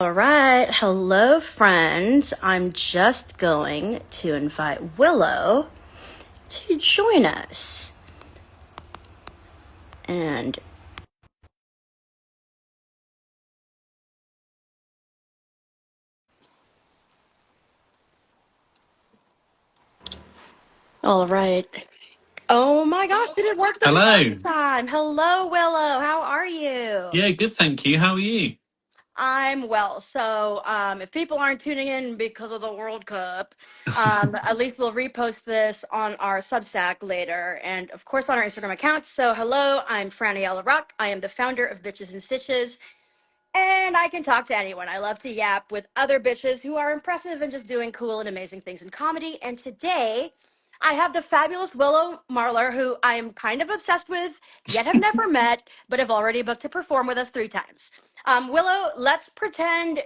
All right. Hello, friends. I'm just going to invite Willow to join us. And all right. Oh my gosh, did it work the Hello. first time? Hello, Willow. How are you? Yeah, good, thank you. How are you? I'm well. So, if people aren't tuning in because of the World Cup, at least we'll repost this on our Substack later, and of course on our Instagram account. So, hello, I'm Franiella Rock. I am the founder of Bitches and Stitches. And I can talk to anyone. I love to yap with other bitches who are impressive and just doing cool and amazing things in comedy. And today, I have the fabulous Willow Marler, who I am kind of obsessed with, yet have never met, but have already booked to perform with us 3 times. Willow, let's pretend,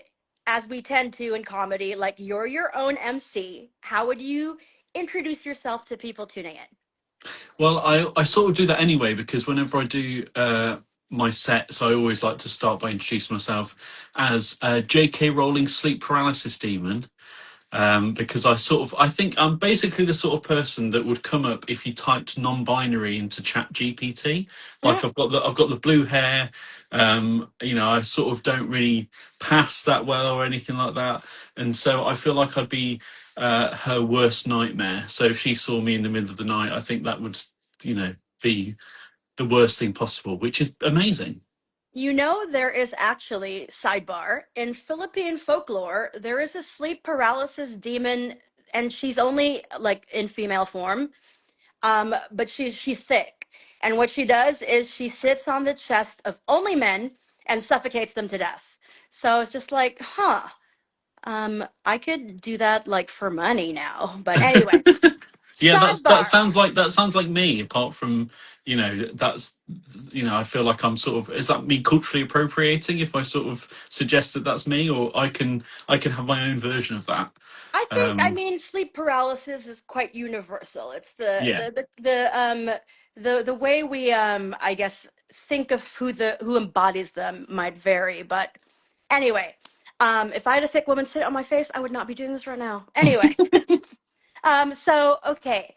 as we tend to in comedy, like you're your own MC. How would you introduce yourself to people tuning in? Well, I sort of do that anyway because whenever I do my sets, I always like to start by introducing myself as J.K. Rowling's sleep paralysis demon. Because I think I'm basically the sort of person that would come up if you typed non-binary into Chat GPT. Mm, Like I've got the blue hair. I sort of don't really pass that well or anything like that, and so I feel like I'd be her worst nightmare. So if she saw me in the middle of the night, I think that would, be the worst thing possible, which is amazing. There is actually, sidebar, in Philippine folklore, there is a sleep paralysis demon, and she's only like in female form. But she's sick. And what she does is she sits on the chest of only men and suffocates them to death. So it's just like, I could do that like for money now. But anyway, Yeah, sidebar. that sounds like me. Apart from, that's, I feel like I'm sort of, is that me culturally appropriating if I sort of suggest that that's me, or I can have my own version of that. I Um, mean, sleep paralysis is quite universal. It's yeah, the way we I guess think of who embodies them might vary, but anyway, if I had a thick woman sit on my face, I would not be doing this right now. Anyway, so okay.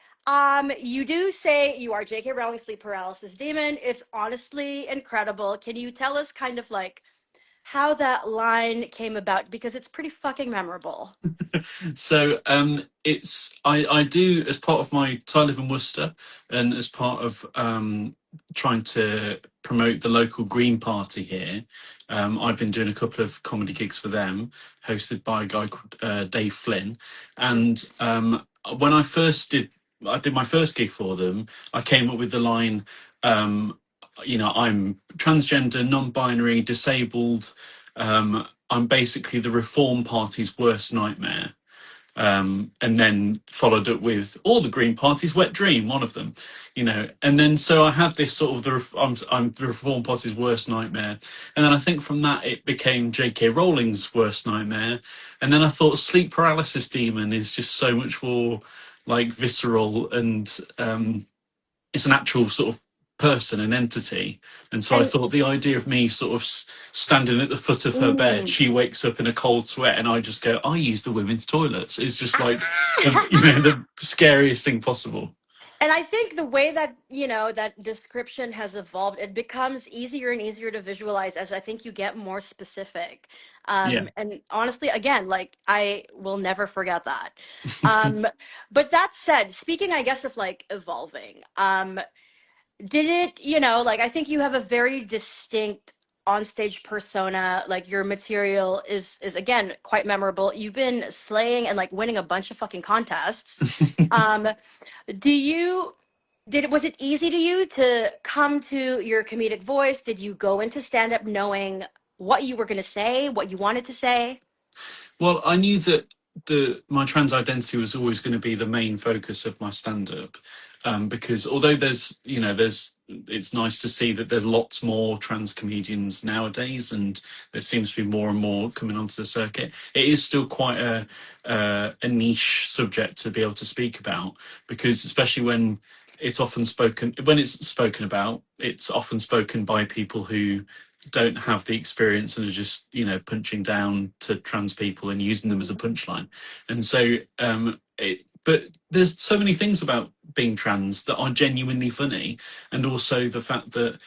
You do say you are J.K. Rowling sleep paralysis demon. It's honestly incredible. Can you tell us kind of like how that line came about? Because it's pretty fucking memorable. so I do, as part of my, so I live in Worcester, and as part of trying to promote the local Green Party here, I've been doing a couple of comedy gigs for them, hosted by a guy called Dave Flynn. And when I did my first gig for them, I came up with the line, I'm transgender, non-binary, disabled. I'm basically the Reform Party's worst nightmare. And then followed up with all the Green Party's wet dream, one of them, And then so I had this sort of I'm the Reform Party's worst nightmare, and then I think from that it became J.K. Rowling's worst nightmare, and then I thought sleep paralysis demon is just so much more like visceral, and it's an actual sort of person, an entity. And so I And thought the idea of me sort of standing at the foot of her bed, mm, she wakes up in a cold sweat, and I just go, I use the women's toilets, is just like ah! the scariest thing possible. And I think the way that, that description has evolved, it becomes easier and easier to visualize as I think you get more specific. Yeah. And honestly, again, like I will never forget that. Um, but that said, speaking, I guess, of like evolving, did it, like I think you have a very distinct onstage persona. Like your material is again quite memorable. You've been slaying and like winning a bunch of fucking contests. Um, do you did it was it easy to you to come to your comedic voice? Did you go into stand up knowing what you were going to say, what you wanted to say? Well, I knew that the my trans identity was always going to be the main focus of my stand-up, because although it's nice to see that there's lots more trans comedians nowadays, and there seems to be more and more coming onto the circuit. It is still quite a niche subject to be able to speak about, because especially when it's spoken about, it's often spoken by people who don't have the experience and are just, punching down to trans people and using them as a Mhm. punchline. And so, but there's so many things about being trans that are genuinely funny, and also the fact that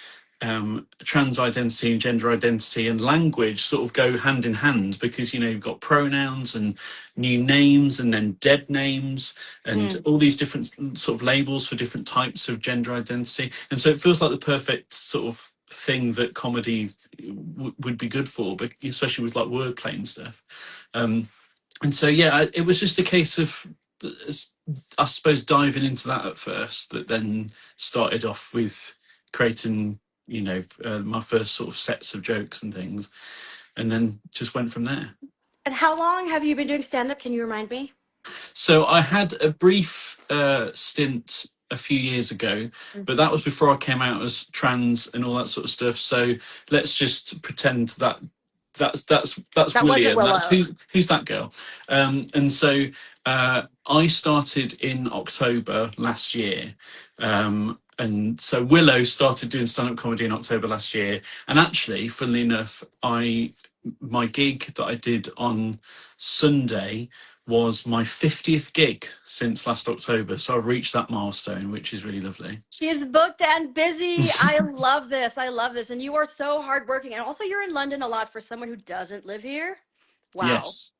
trans identity and gender identity and language sort of go hand in hand, because you've got pronouns and new names and then dead names and Mm. all these different sort of labels for different types of gender identity. And so it feels like the perfect sort of thing that comedy would be good for, but especially with like wordplay and stuff. And so yeah, it was just a case of, I suppose, diving into that at first, that then started off with creating my first sort of sets of jokes and things, and then just went from there. And how long have you been doing stand up? Can you remind me? So I had a brief stint a few years ago, Mm. but that was before I came out as trans and all that sort of stuff. So let's just pretend that that's That wasn't William. That's Willow. who's that girl. And so I started in October last year. And so Willow started doing stand-up comedy in October last year. And actually, funnily enough, my gig that I did on Sunday was my 50th gig since last October. So I've reached that milestone, which is really lovely. She is booked and busy. I love this. I love this. And you are so hardworking. And also, you're in London a lot for someone who doesn't live here. Wow. Yes.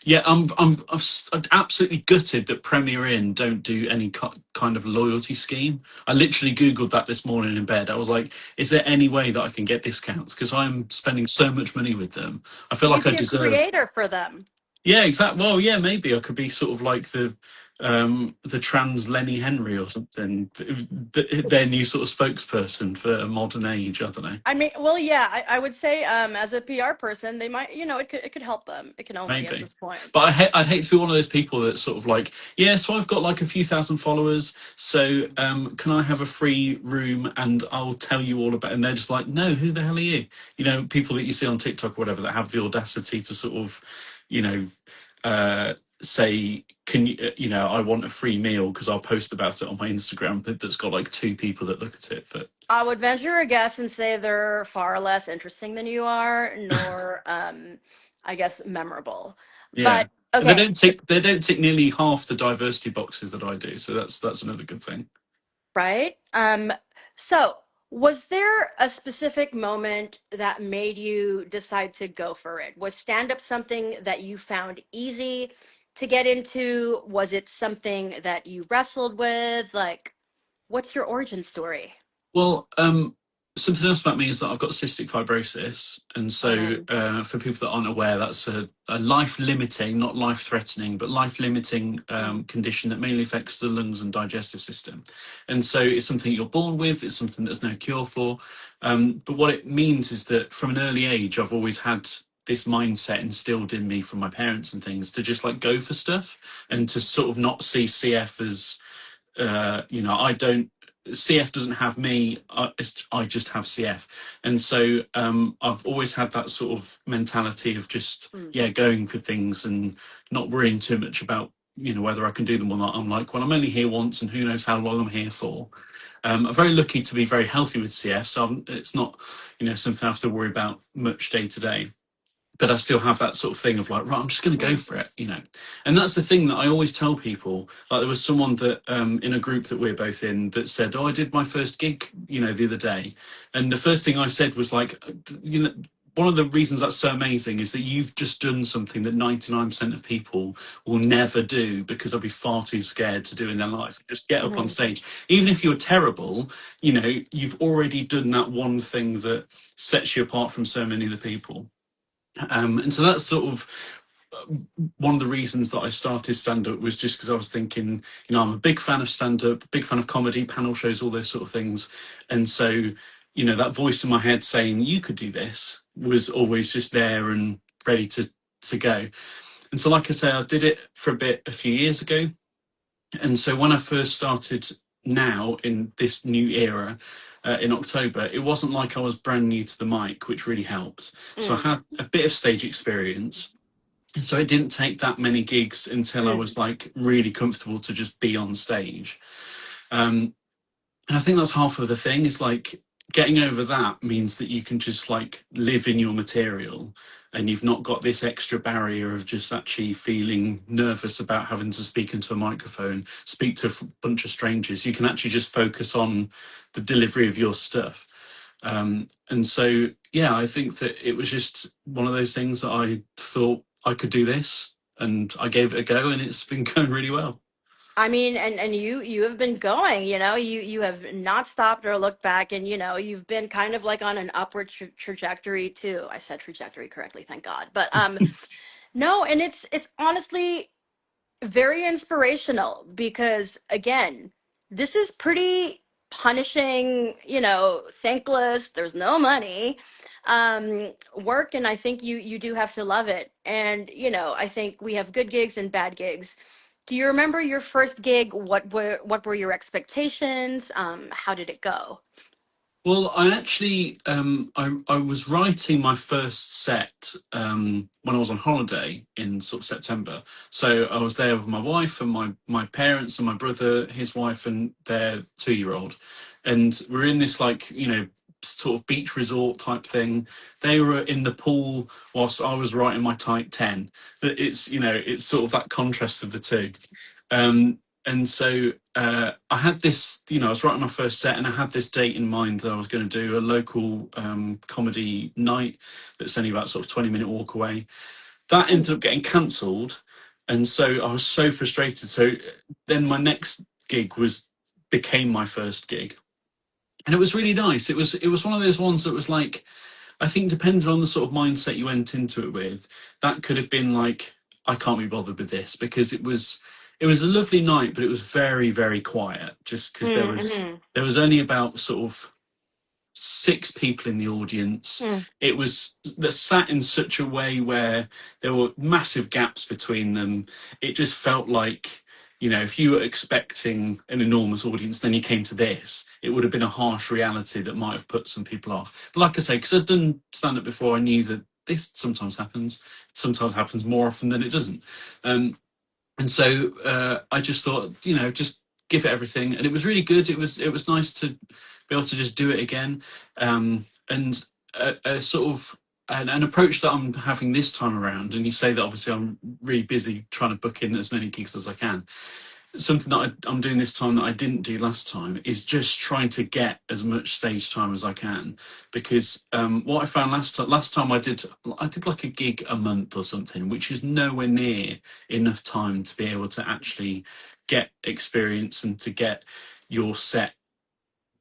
Yeah, I'm absolutely gutted that Premier Inn don't do any kind of loyalty scheme. I literally Googled that this morning in bed. I was like, is there any way that I can get discounts? Because I'm spending so much money with them. I feel You like could I be a deserve. creator for them. Yeah, exactly. Well, yeah, maybe I could be sort of like the trans Lenny Henry or something, their new sort of spokesperson for a modern age. I don't know. I mean, well, yeah, I would say, as a PR person, they might, it could help them. It can only at Maybe. this point. But I'd hate to be one of those people that's sort of like, yeah, so I've got like a few thousand followers, so can I have a free room and I'll tell you all about it? And they're just like, no, who the hell are you? People that you see on TikTok or whatever that have the audacity to sort of, you know, say, can I want a free meal because I'll post about it on my Instagram, but that's got like two people that look at it. But I would venture a guess and say they're far less interesting than you are, nor, I guess, memorable. yeah. But And they okay, don't tick nearly half the diversity boxes that I do, so that's another good thing. right? So was there a specific moment that made you decide to go for it? Was stand up something that you found easy to get into? Was it something that you wrestled with? Like, what's your origin story? Well, something else about me is that I've got cystic fibrosis, and so Um, for people that aren't aware, that's a life-limiting, not life-threatening, but life-limiting mm, condition that mainly affects the lungs and digestive system. And so it's something you're born with. It's something there's no cure for. But what it means is that from an early age, I've always had this mindset instilled in me from my parents and things to just like go for stuff and to sort of not see CF as I don't. CF doesn't have me. I just have CF, and so I've always had that sort of mentality of just mm, going for things and not worrying too much about whether I can do them or not. I'm like, well, I'm only here once, and who knows how long I'm here for. I'm very lucky to be very healthy with CF, so it's not something I have to worry about much day to day, but I still have that sort of thing of like, right, I'm just going to go mm. for it. And that's the thing that I always tell people. Like there was someone that in a group that we're both in that said, "Oh, I did my first gig, the other day," and the first thing I said was like, One of the reasons that's so amazing is that you've just done something that 99% of people will never do because they'll be far too scared to do in their life. Just get up on Mhm. stage. Even if you're terrible, you've already done that one thing that sets you apart from so many of the people. And so that's sort of one of the reasons that I started stand up, was just because I was thinking, I'm a big fan of stand up, big fan of comedy, panel shows, all those sort of things. And so, that voice in my head saying, you could do this, was always just there and ready to go. And so, like I say, I did it for a bit a few years ago. And so when I first started now in this new era, in October, it wasn't like I was brand new to the mic, which really helped. So I Mm, had a bit of stage experience. And so it didn't take that many gigs until I mm. was like really comfortable to just be on stage. And I think that's half of the thing, is like, getting over that means that you can just like live in your material, and you've not got this extra barrier of just actually feeling nervous about having to speak into a microphone, speak to a bunch of strangers. You can actually just focus on the delivery of your stuff. And so, yeah, I think that it was just one of those things that I thought I could do this, and I gave it a go, and it's been going really well. I mean, and you have been going, you have not stopped or looked back, and you've been kind of like on an upward trajectory too. I said trajectory correctly, thank God. But no, and it's honestly very inspirational because again, this is pretty punishing, thankless, there's no money, work, and I think you do have to love it. And I think we have good gigs and bad gigs. Do you remember your first gig? What were your expectations? How did it go? Well, I actually I was writing my first set when I was on holiday in sort of September. So I was there with my wife and my parents and my brother, his wife, and their 2-year-old, and we're in this like sort of beach resort type thing. They were in the pool whilst I was writing my Type 10. That it's sort of that contrast of the two. And so I had this, I was writing my first set, and I had this date in mind that I was going to do a local comedy night that's only about sort of 20-minute walk away. That ended up getting cancelled, and so I was so frustrated. So then my next gig became my first gig, and it was really nice. It was one of those ones that was like, I think depending on the sort of mindset you went into it with, that could have been like, I can't be bothered with this, because it was a lovely night, but it was very, very quiet, just because there was Mm-hmm. there was only about sort of 6 people in the audience. Mm. It was that sat in such a way where there were massive gaps between them. It just felt like, if you were expecting an enormous audience, then you came to this, it would have been a harsh reality that might have put some people off. But like I say, because I'd done stand up before, I knew that this sometimes happens. It sometimes happens more often than it doesn't. And so I just thought, just give it everything, and it was really good. It was nice to be able to just do it again, and a sort of an approach that I'm having this time around. And you say that obviously I'm really busy trying to book in as many gigs as I can. Something that I'm doing this time that I didn't do last time is just trying to get as much stage time as I can, because what I found last time I did like a gig a month or something, which is nowhere near enough time to be able to actually get experience and to get your set,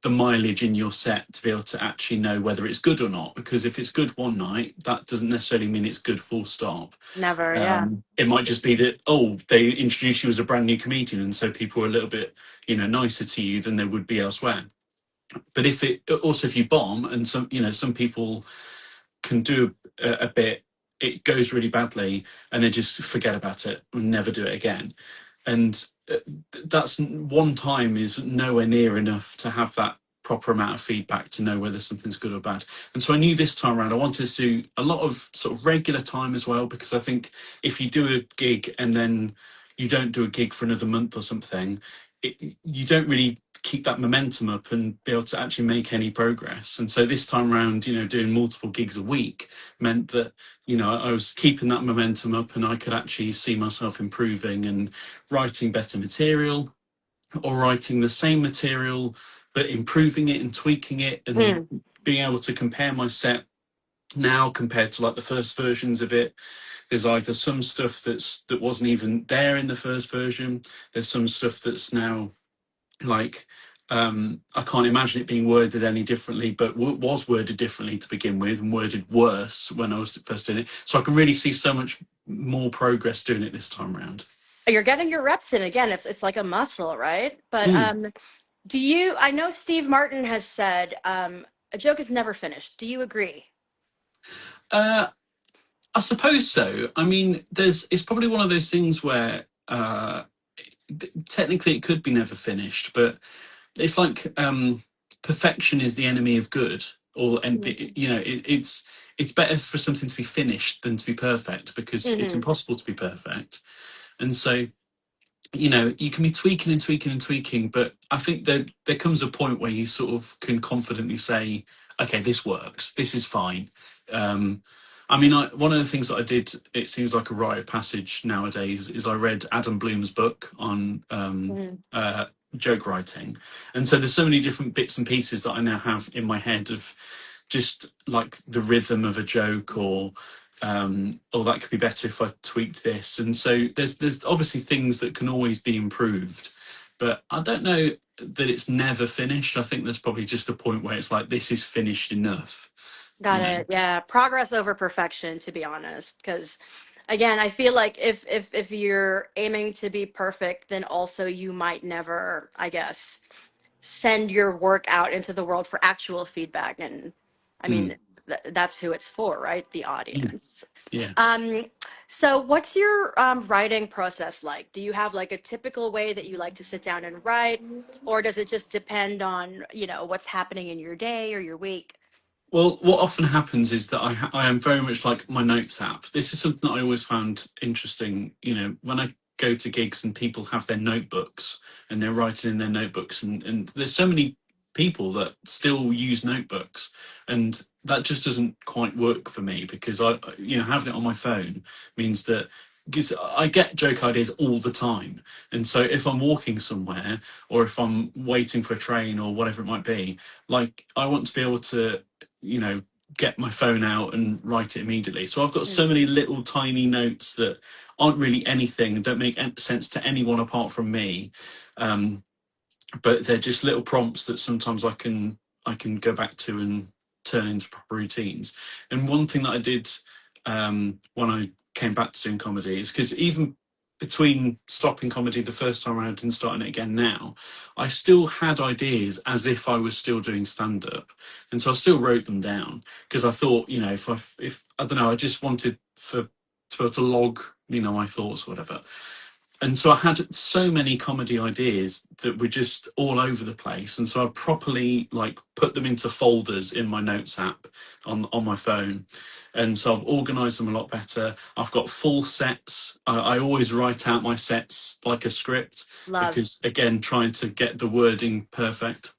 the mileage in your set, to be able to actually know whether it's good or not. Because if it's good one night, that doesn't necessarily mean it's good full stop. Never, yeah. It might just be that, they introduce you as a brand new comedian, and so people are a little bit, nicer to you than they would be elsewhere. But if you bomb, and some people can do a bit, it goes really badly, and they just forget about it and never do it again. And that's one time is nowhere near enough to have that proper amount of feedback to know whether something's good or bad. And so I knew this time around I wanted to do a lot of sort of regular time as well, because I think if you do a gig and then you don't do a gig for another month or something, you don't really keep that momentum up and be able to actually make any progress. And so this time around, doing multiple gigs a week meant that, I was keeping that momentum up, and I could actually see myself improving and writing better material, or writing the same material but improving it and tweaking it, and Mm. being able to compare my set now compared to like the first versions of it. There's either some stuff that wasn't even there in the first version. There's some stuff that's now like, I can't imagine it being worded any differently, but was worded differently to begin with, and worded worse when I was first doing it. So I can really see so much more progress doing it this time around. You're getting your reps in again. It's like a muscle, right? But Mm. I know Steve Martin has said, a joke is never finished. Do you agree? Uh, I suppose so. I mean, it's probably one of those things where technically it could be never finished, but it's like, perfection is the enemy of good, and it's better for something to be finished than to be perfect, because it's Mm-hmm. impossible to be perfect. And so you know, you can be tweaking and tweaking and tweaking, but I think that there comes a point where you sort of can confidently say, okay, this works, this is fine. Um, I mean, one of the things that I did, it seems like a rite of passage nowadays, is I read Adam Bloom's book on Mm. joke writing. And so there's so many different bits and pieces that I now have in my head of just like the rhythm of a joke, or that could be better if I tweaked this. And so there's obviously things that can always be improved, but I don't know that it's never finished. I think there's probably just a point where it's like, this is finished enough, you Got know. it. Yeah, progress over perfection, to be honest. Because again, I feel like if you're aiming to be perfect, then also you might never, I guess, send your work out into the world for actual feedback. And I mean, Mm, that's who it's for, right? The mm, audience. yeah. Um, so what's your writing process like? Do you have like a typical way that you like to sit down and write, or does it just depend on, what's happening in your day or your week? Well, what often happens is that I am very much like my notes app. This is something that I always found interesting. You know, when I go to gigs and people have their notebooks and they're writing in their notebooks, and there's so many people that still use notebooks, and that just doesn't quite work for me because having it on my phone means that because I get joke ideas all the time, and so if I'm walking somewhere or if I'm waiting for a train or whatever it might be, like I want to be able to, you know, get my phone out and write it immediately. So I've got so Mm, many little tiny notes that aren't really anything and don't make sense to anyone apart from me. Um, but they're just little prompts that sometimes I can go back to and turn into proper routines. And one thing that I did when I came back to doing comedy is because even between stopping comedy the first time around and starting it again now, I still had ideas as if I was still doing stand up, and so I still wrote them down because I thought, you know, if I don't know, I just wanted to be able to log, you know, my thoughts or whatever. And so I had so many comedy ideas that were just all over the place, and so I properly like put them into folders in my notes app on my phone, and so I've organised them a lot better. I've got full sets. I always write out my sets like a script love. because again, trying to get the wording perfect.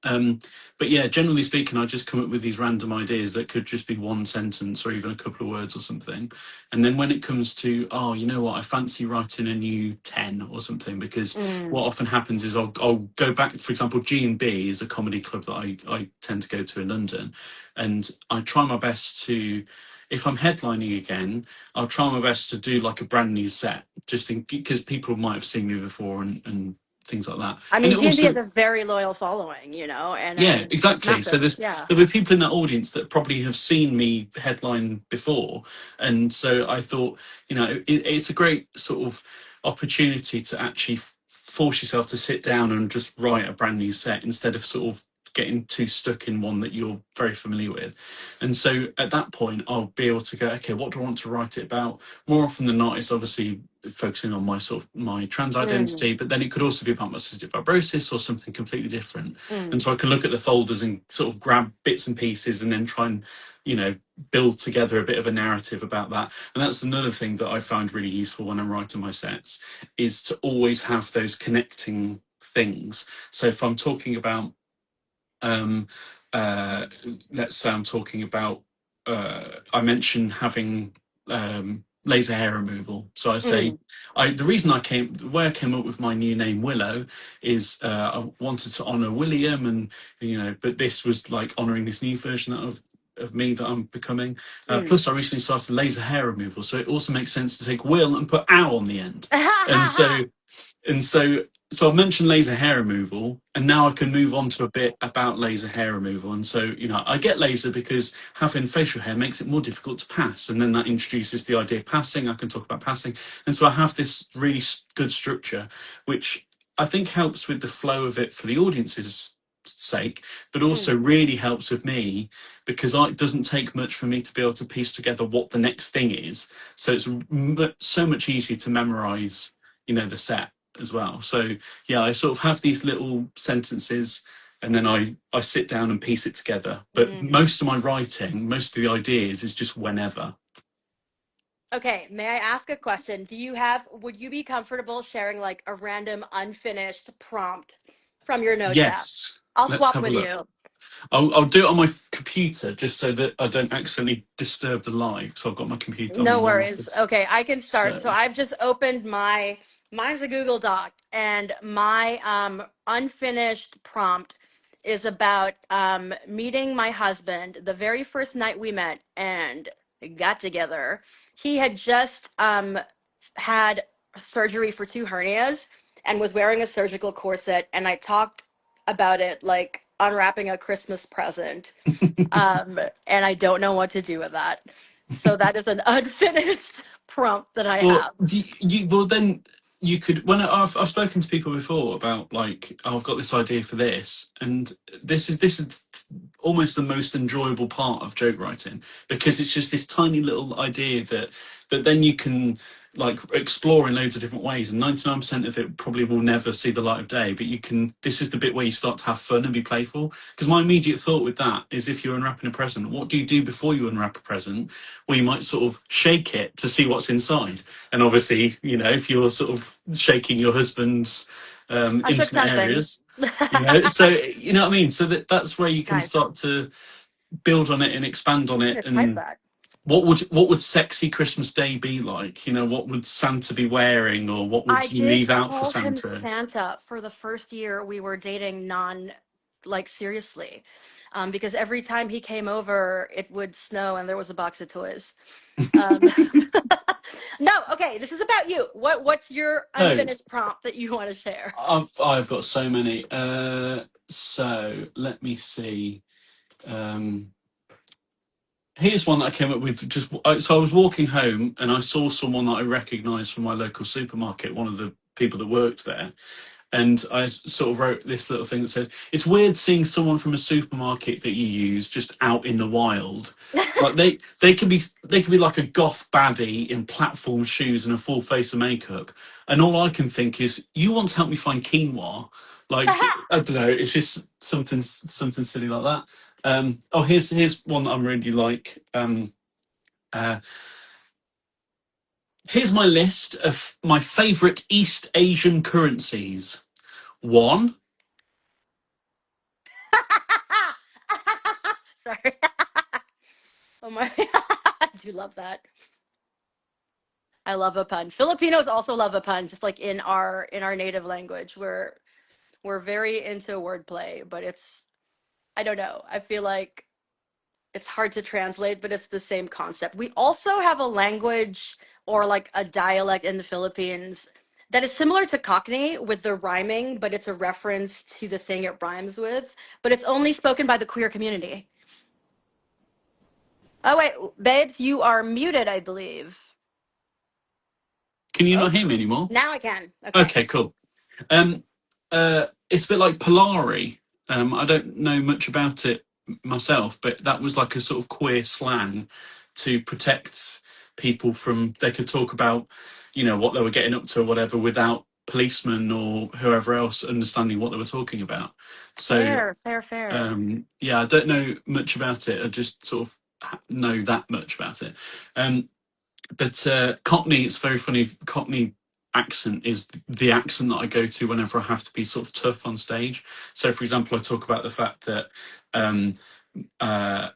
Um, but yeah, generally speaking, I just come up with these random ideas that could just be one sentence or even a couple of words or something. And then when it comes to, oh, you know what, I fancy writing a new 10 or something, because Mm, what often happens is I'll go back, for example, G&B is a comedy club that I tend to go to in London. And I try my best to, if I'm headlining again, I'll try my best to do like a brand new set, just because people might have seen me before and things like that. I And mean, it G&B has also, a very loyal following, and I yeah, mean, it's exactly. So massive. Yeah. there'll be people in that audience that probably have seen me headline before, and so I thought, you know, it's a great sort of opportunity to actually force yourself to sit down and just write a brand new set instead of sort of getting too stuck in one that you're very familiar with. And so at that point, I'll be able to go, okay, what do I want to write it about? More often than not, it's obviously focusing on my sort of my trans Mm, identity, but then it could also be about my cystic fibrosis or something completely different. And mm, so I can look at the folders and sort of grab bits and pieces and then try and, you know, build together a bit of a narrative about that. And that's another thing that I found really useful when I'm writing my sets, is to always have those connecting things. So if I'm talking about, um, uh, let's say I'm talking about, I mentioned having laser hair removal. So I say, mm, the way I came up with my new name Willow is I wanted to honour William, and you know, but this was like honouring this new version of me that I'm becoming. mm. Plus, I recently started laser hair removal, so it also makes sense to take Will and put ow on the end, and so I've mentioned laser hair removal, and now I can move on to a bit about laser hair removal. And so, you know, I get laser because having facial hair makes it more difficult to pass, and then that introduces the idea of passing. I can talk about passing, and so I have this really good structure, which I think helps with the flow of it for the audience's sake, but also Mm, really helps with me because it doesn't take much for me to be able to piece together what the next thing is. So it's so much easier to memorize, you know, the set as well. So yeah, I sort of have these little sentences, and then I sit down and piece it together. But mm. most of my writing, most of the ideas is just whenever. Okay, may I ask a question? Would you be comfortable sharing like a random unfinished prompt from your notes app? Yes, I'll let's swap have a with look. you. I'll do it on my computer just so that I don't accidentally disturb the live. So I've got my computer. I'm No in my worries. office. Okay, I can start. So So I've just opened mine's a Google Doc, and my unfinished prompt is about meeting my husband the very first night we met and got together. He had just had surgery for two hernias and was wearing a surgical corset, and I talked about it like unwrapping a Christmas present. And I don't know what to do with that. So that is an unfinished prompt that I well, have. well then you could. When I've spoken to people before about like, oh, I've got this idea for this, and this is almost the most enjoyable part of joke writing because it's just this tiny little idea that then you can like explore in loads of different ways, and 99% of it probably will never see the light of day, but you can, this is the bit where you start to have fun and be playful. Because my immediate thought with that is, if you're unwrapping a present, what do you do before you unwrap a present? Well, you might sort of shake it to see what's inside, and obviously, you know, if you're sort of shaking your husband's I shook intimate something. areas, you know, so you know what I mean, so that's where you can Nice. start to build on it and expand on I'm it. gonna type And that. what would sexy Christmas Day be like? You know, what would Santa be wearing, or what I would you did leave out for call him Santa? Santa for the first year we were dating like seriously. Because every time he came over, it would snow and there was a box of toys. Um, no, okay, this is about you. What's your Oh, unfinished prompt that you want to share? I've got so many. So let me see. Um, Here's one that I came up with. So I was walking home and I saw someone that I recognised from my local supermarket, one of the people that worked there, and I sort of wrote this little thing that said, "It's weird seeing someone from a supermarket that you use just out in the wild. Like they can be like a goth baddie in platform shoes and a full face of makeup, and all I can think is, you want to help me find quinoa? Like I don't know, it's just something silly like that." Oh, here's one that I'm really like. Uh, Here's my list of my favourite East Asian currencies. One, Sorry. Oh my, I do love that. I love a pun. Filipinos also love a pun, just like in our native language. We're very into wordplay, but I don't know. I feel like it's hard to translate, but it's the same concept. We also have a language or like a dialect in the Philippines that is similar to Cockney with the rhyming, but it's a reference to the thing it rhymes with, but it's only spoken by the queer community. Oh wait, babes, you are muted, I believe. can you Oh, not hear me anymore? now I can. Okay. Okay, cool. Um, it's a bit like Polari. I don't know much about it myself, but that was like a sort of queer slang to protect people from. They could talk about, you know, what they were getting up to or whatever without policemen or whoever else understanding what they were talking about. So Fair, fair, fair. yeah, I don't know much about it. I just sort of know that much about it. Um, but Cockney, it's very funny. Cockney accent is the accent that I go to whenever I have to be sort of tough on stage. So, for example, I talk about the fact that um, uh,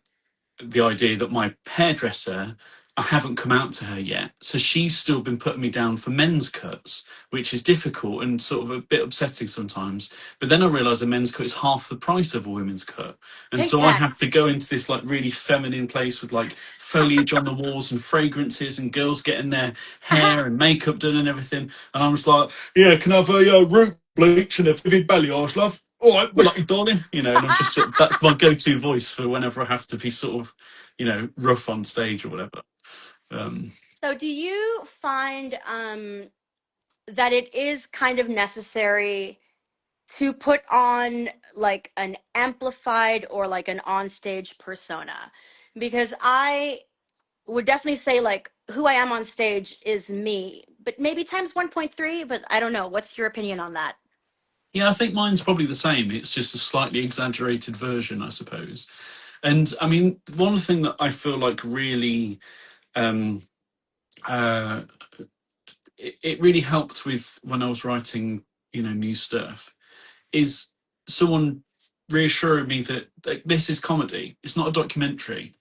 the idea that my hairdresser, I haven't come out to her yet. So she's still been putting me down for men's cuts, which is difficult and sort of a bit upsetting sometimes. But then I realised a men's cut is half the price of a women's cut. And Pink so I have to tax. go into this like really feminine place with like foliage on the walls and fragrances and girls getting their hair and makeup done and everything. And I'm just like, yeah, can I have a root bleach and a vivid balayage, love? All right, well, like, darling, you know, and I'm just that's my go-to voice for whenever I have to be sort of, you know, rough on stage or whatever. Um, So do you find that it is kind of necessary to put on like an amplified or like an onstage persona? Because I would definitely say like who I am on stage is me, but maybe times 1.3, but I don't know. What's your opinion on that? yeah, I think mine's probably the same. It's just a slightly exaggerated version, I suppose. And I mean, one thing that I feel like really um, uh, it really helped with when I was writing, new stuff, is someone reassuring me that like, this is comedy. It's not a documentary.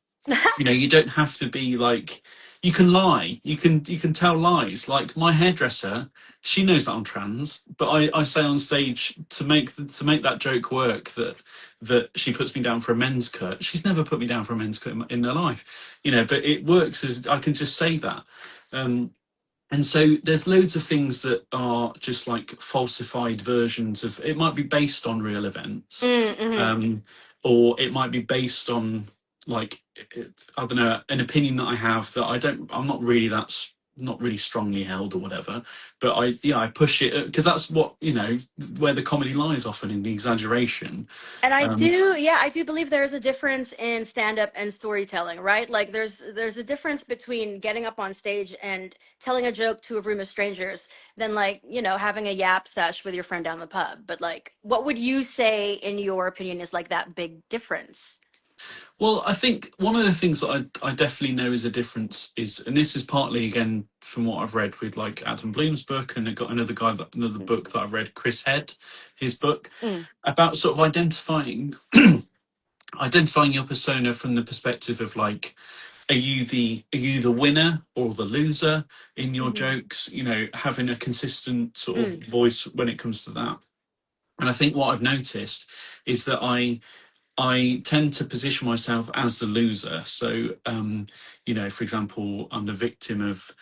You don't have to be like, you can lie, you can tell lies. Like my hairdresser, she knows that I'm trans, but I say on stage to make that joke work that she puts me down for a men's cut. She's never put me down for a men's cut in her life, but it works as I can just say that. And so there's loads of things that are just like falsified versions of it. Might be based on real events, Mm-hmm. or it might be based on like, I don't know, an opinion that I have that I'm not really not really strongly held or whatever. But I push it because that's what where the comedy lies, often in the exaggeration. And Um, I do believe there is a difference in stand up and storytelling, right? Like there's a difference between getting up on stage and telling a joke to a room of strangers than like, having a yap sesh with your friend down the pub. But like what would you say in your opinion is like that big difference? Well, I think one of the things that I definitely know is a difference is, and this is partly again from what I've read with like Adam Bloom's book, and I got another book that I've read, Chris Head, his book, Mm. about sort of identifying your persona from the perspective of like, are you the winner or the loser in your Mm-hmm. jokes? Having a consistent sort of Mm. voice when it comes to that. And I think what I've noticed is that I tend to position myself as the loser. So, for example, I'm the victim of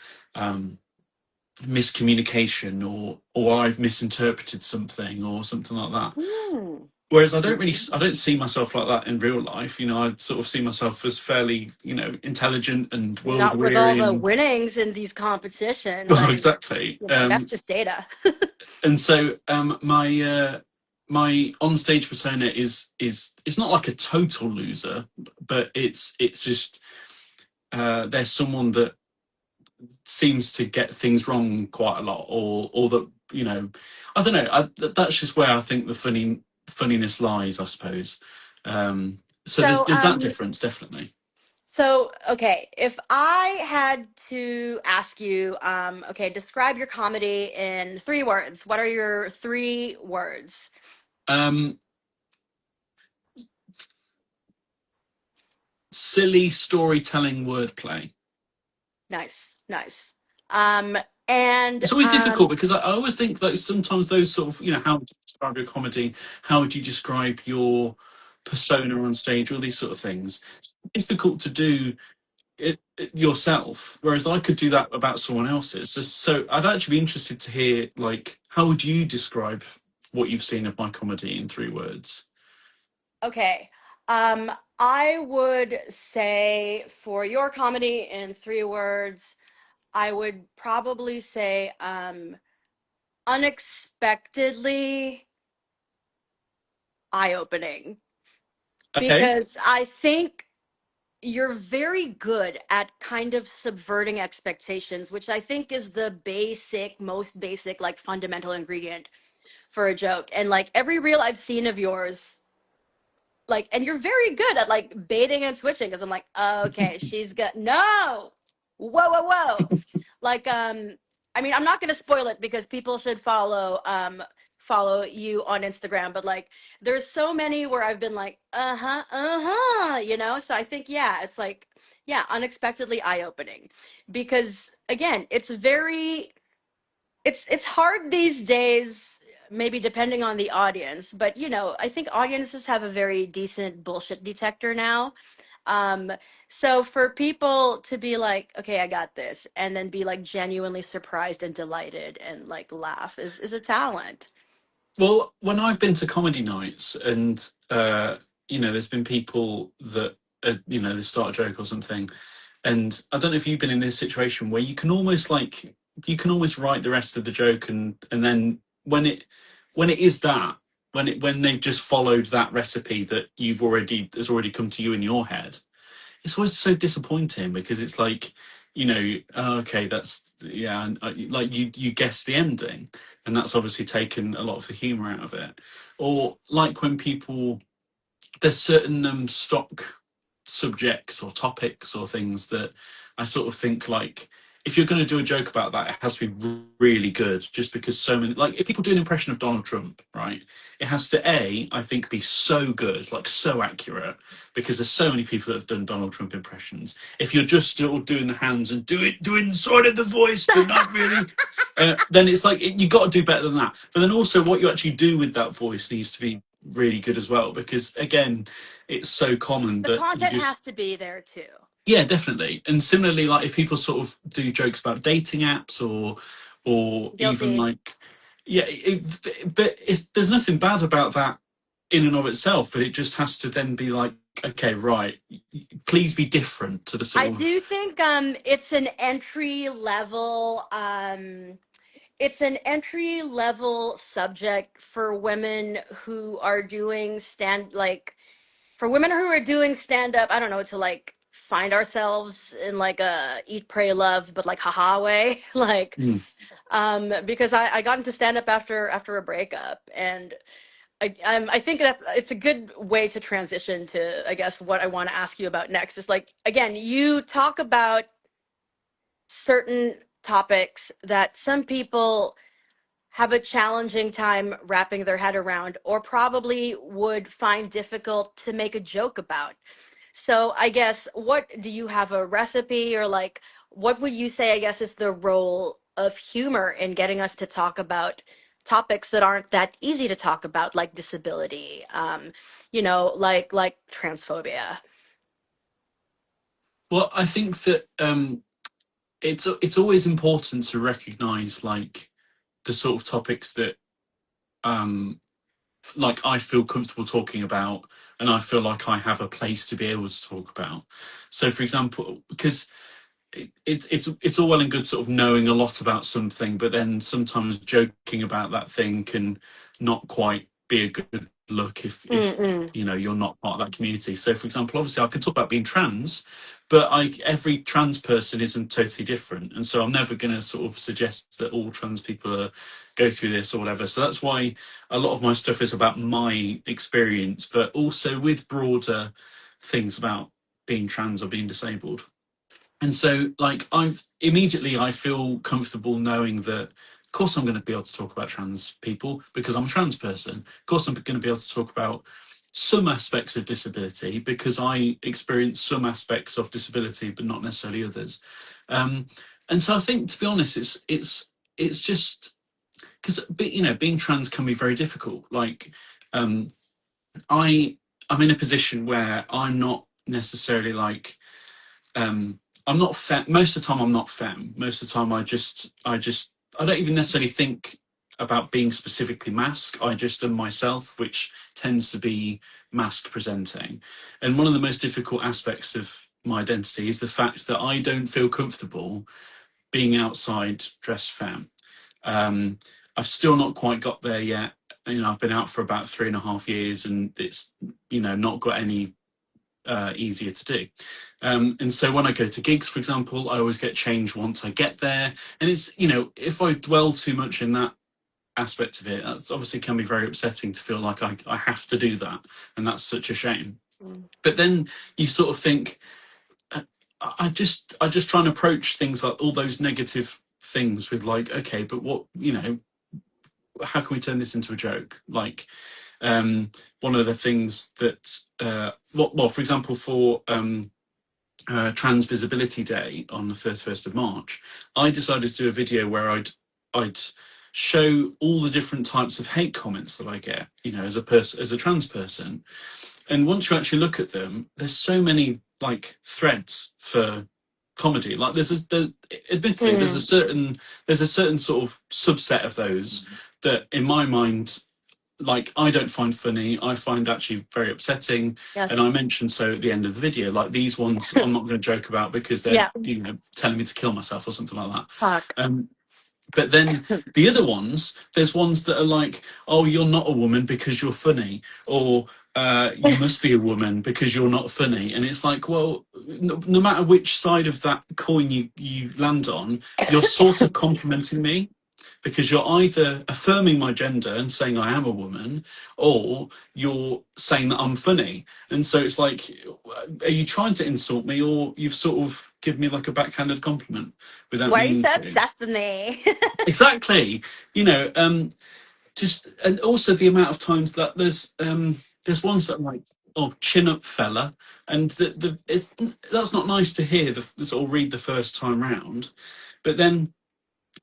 miscommunication, or I've misinterpreted something, or something like that. Mm. Whereas I don't see myself like that in real life. I sort of see myself as fairly, intelligent and world Not with all weary the and winnings in these competitions. well, I mean, exactly. that's just data. And so my onstage persona is it's not like a total loser, but it's just there's someone that seems to get things wrong quite a lot, or that I don't know. That's just where I think the funniness lies, I suppose. So there's So, there's that difference, definitely. okay, if I had to ask you, okay, describe your comedy in 3 words. What are your 3 words? Um, Silly storytelling wordplay. Nice, nice. Um, and It's always difficult because I always think that sometimes those sort of, how would you describe your comedy? How would you describe your persona on stage? All these sort of things. It's difficult to do it yourself, whereas I could do that about someone else's. So I'd actually be interested to hear, like, how would you describe what you've seen of my comedy in 3 words? okay, um, I would say for your comedy in 3 words, I would probably say unexpectedly eye-opening Okay. because I think you're very good at kind of subverting expectations, which I think is the most basic, like fundamental ingredient for a joke. And like every reel I've seen of yours, like, and you're very good at like baiting and switching because I'm like, okay, she's got no, whoa, whoa, whoa. Like, I mean, I'm not gonna spoil it because people should follow you on Instagram, but like there's so many where I've been like, uh-huh, uh-huh, So I think yeah, it's like, yeah, unexpectedly eye-opening. Because again, it's hard these days, maybe depending on the audience, but I think audiences have a very decent bullshit detector now. um so for people to be like, okay, I got this, and then be like genuinely surprised and delighted and like laugh is a talent. Well, when I've been to comedy nights, and there's been people that they start a joke or something, and I don't know if you've been in this situation where you can almost write the rest of the joke, and then when it is that, when they've just followed that recipe that has already come to you in your head, it's always so disappointing because it's like, oh, okay, that's, yeah, and, like you guess the ending, and that's obviously taken a lot of the humor out of it. Or like when people, there's certain stock subjects or topics or things that I sort of think like, if you're going to do a joke about that, it has to be really good, just because so many, like, if people do an impression of Donald Trump, right, it has to, I think, be so good, like so accurate, because there's so many people that have done Donald Trump impressions. If you're just still doing the hands and doing sort of the voice, but not really, then it's like, you got to do better than that. But then also what you actually do with that voice needs to be really good as well, because again, it's so common The that you content has just, to be there too. yeah, definitely. And similarly, like if people sort of do jokes about dating apps, or even Guilty. like, yeah, but there's nothing bad about that in and of itself, but it just has to then be like, okay, right, please be different to the I sort of. do think it's an entry level it's an entry level subject for women who are doing for women who are doing stand up, I don't know, to like find ourselves in like a eat pray love but like haha way. Like Mm. because I got into stand up after a breakup, and I think that it's a good way to transition to, I guess, what I want to ask you about next. Is like, again, you talk about certain topics that some people have a challenging time wrapping their head around, or probably would find difficult to make a joke about. So I guess, what do you have a recipe, or like, what would you say, I guess, is the role of humor in getting us to talk about topics that aren't that easy to talk about, like disability, like transphobia? Well, I think that it's always important to recognize like the sort of topics that um like I feel comfortable talking about, and I feel like I have a place to be able to talk about. So, for example, because it's all well and good sort of knowing a lot about something, but then sometimes joking about that thing can not quite be a good look if Mm-mm. you know you're not part of that community. So, for example, obviously I can talk about being trans, but every trans person isn't totally different, and so I'm never going to sort of suggest that all trans people go through this or whatever. So that's why a lot of my stuff is about my experience, but also with broader things about being trans or being disabled. And so like I feel comfortable knowing that of course I'm going to be able to talk about trans people because I'm a trans person. Of course I'm going to be able to talk about some aspects of disability because I experience some aspects of disability but not necessarily others. um, and so I think, to be honest, it's just because, you know, being trans can be very difficult. Like um, I I'm in a position where I'm not necessarily like I'm not most of the time. I'm not femme. Most of the time, I don't even necessarily think about being specifically masc. I just am myself, which tends to be masc presenting. And one of the most difficult aspects of my identity is the fact that I don't feel comfortable being outside dressed femme. Um, I've still not quite got there yet. You know, I've been out for about 3.5 years, and it's, you know, not got any easier to do. And so when I go to gigs, for example, I always get changed once I get there. And it's, you know, if I dwell too much in that aspect of it, that's obviously can be very upsetting to feel like I have to do that. And that's such a shame. Mm. But then you sort of think, uh, I just try and approach things like all those negative things with like, okay, but what, you know, how can we turn this into a joke? Like, one of the things that, well, for example, for Trans Visibility Day on the 31st of March, I decided to do a video where I'd show all the different types of hate comments that I get, you know, as a person, as a trans person. And once you actually look at them, there's so many like threads for comedy. Like admittedly, Mm. there's a certain sort of subset of those that, in my mind, like I don't find funny. I find actually very upsetting, and I Yes. mentioned so at the end of the video. Like these ones, I'm not going to joke about because they're, Yeah. you know, telling me to kill myself or something like that. Fuck. But then the other ones, there's ones that are like, oh, you're not a woman because you're funny, or you must be a woman because you're not funny. And it's like, well, no matter which side of that coin you land on, you're sort of complimenting me. because you're either affirming my gender and saying I am a woman, or you're saying that I'm funny. And so it's like, are you trying to insult me, or you've sort of given me like a backhanded compliment without Why are you meaning so to? obsessed with me? Exactly. You know, just, and also the amount of times that there's ones that I'm like, oh, chin up fella, and that's not nice to hear the sort of read the first time round, but then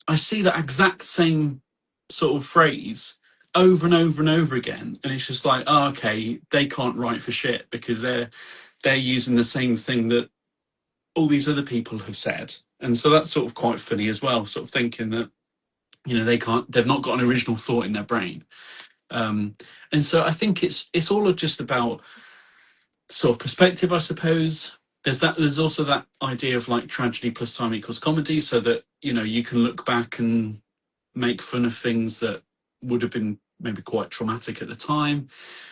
I see that exact same sort of phrase over and over and over again, and it's just like, oh, okay, they can't write for shit because they're using the same thing that all these other people have said, and so that's sort of quite funny as well. Sort of thinking that, you know, they've not got an original thought in their brain, and so I think it's all just about sort of perspective, I suppose. There's also that idea of like tragedy plus time equals comedy, so that, you know, you can look back and make fun of things that would have been maybe quite traumatic at the time.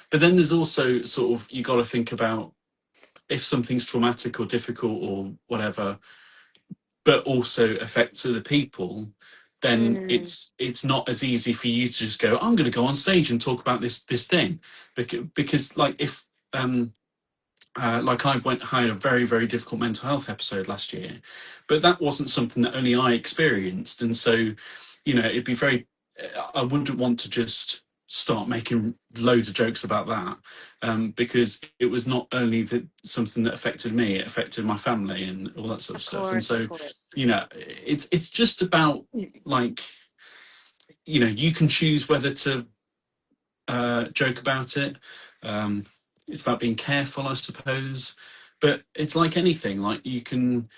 But then there's also sort of, you got to think about, if something's traumatic or difficult or whatever, but also affects other people, then Mm, it's not as easy for you to just go, I'm going to go on stage and talk about this thing, because like if like I had a very, very difficult mental health episode last year, but that wasn't something that only I experienced. And so, you know, it'd be very, I wouldn't want to just start making loads of jokes about that, because it was not only something that affected me, it affected my family and all that sort of of stuff. And course, of so, course. you know, it's just about, like, you know, you can choose whether to joke about it. Um, it's about being careful, I suppose. But it's like anything, like you can.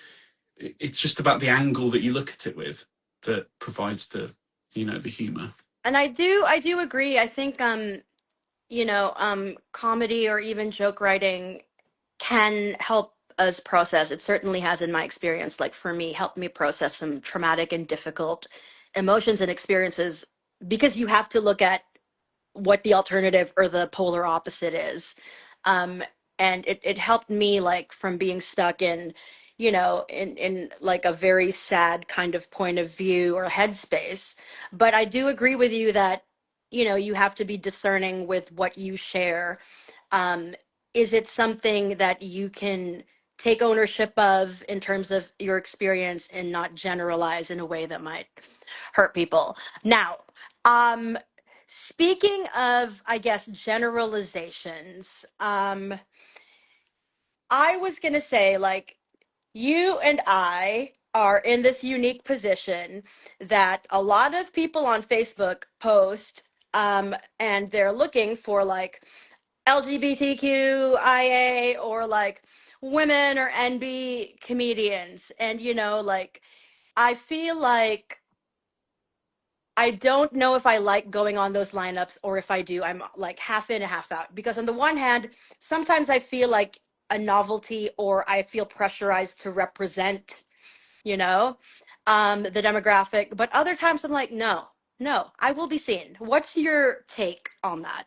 It's just about the angle that you look at it with that provides the, you know, the humor. And I do agree. I think comedy or even joke writing can help us process. It certainly has in my experience, like for me, helped me process some traumatic and difficult emotions and experiences because you have to look at what the alternative or the polar opposite is. Um, and it helped me like from being stuck in, in like a very sad kind of point of view or headspace. But I do agree with you that, you have to be discerning with what you share. um, is it something that you can take ownership of in terms of your experience and not generalize in a way that might hurt people? Now, um, speaking of, I guess, generalizations, I was going to say, like, you and I are in this unique position that a lot of people on Facebook post, and they're looking for like LGBTQIA or like women or NB comedians. And, like, I feel like I don't know if I like going on those lineups, or if I do, I'm like half in and half out. Because on the one hand, sometimes I feel like a novelty, or I feel pressurized to represent, you know, the demographic. But other times I'm like, no, no, I will be seen. What's your take on that?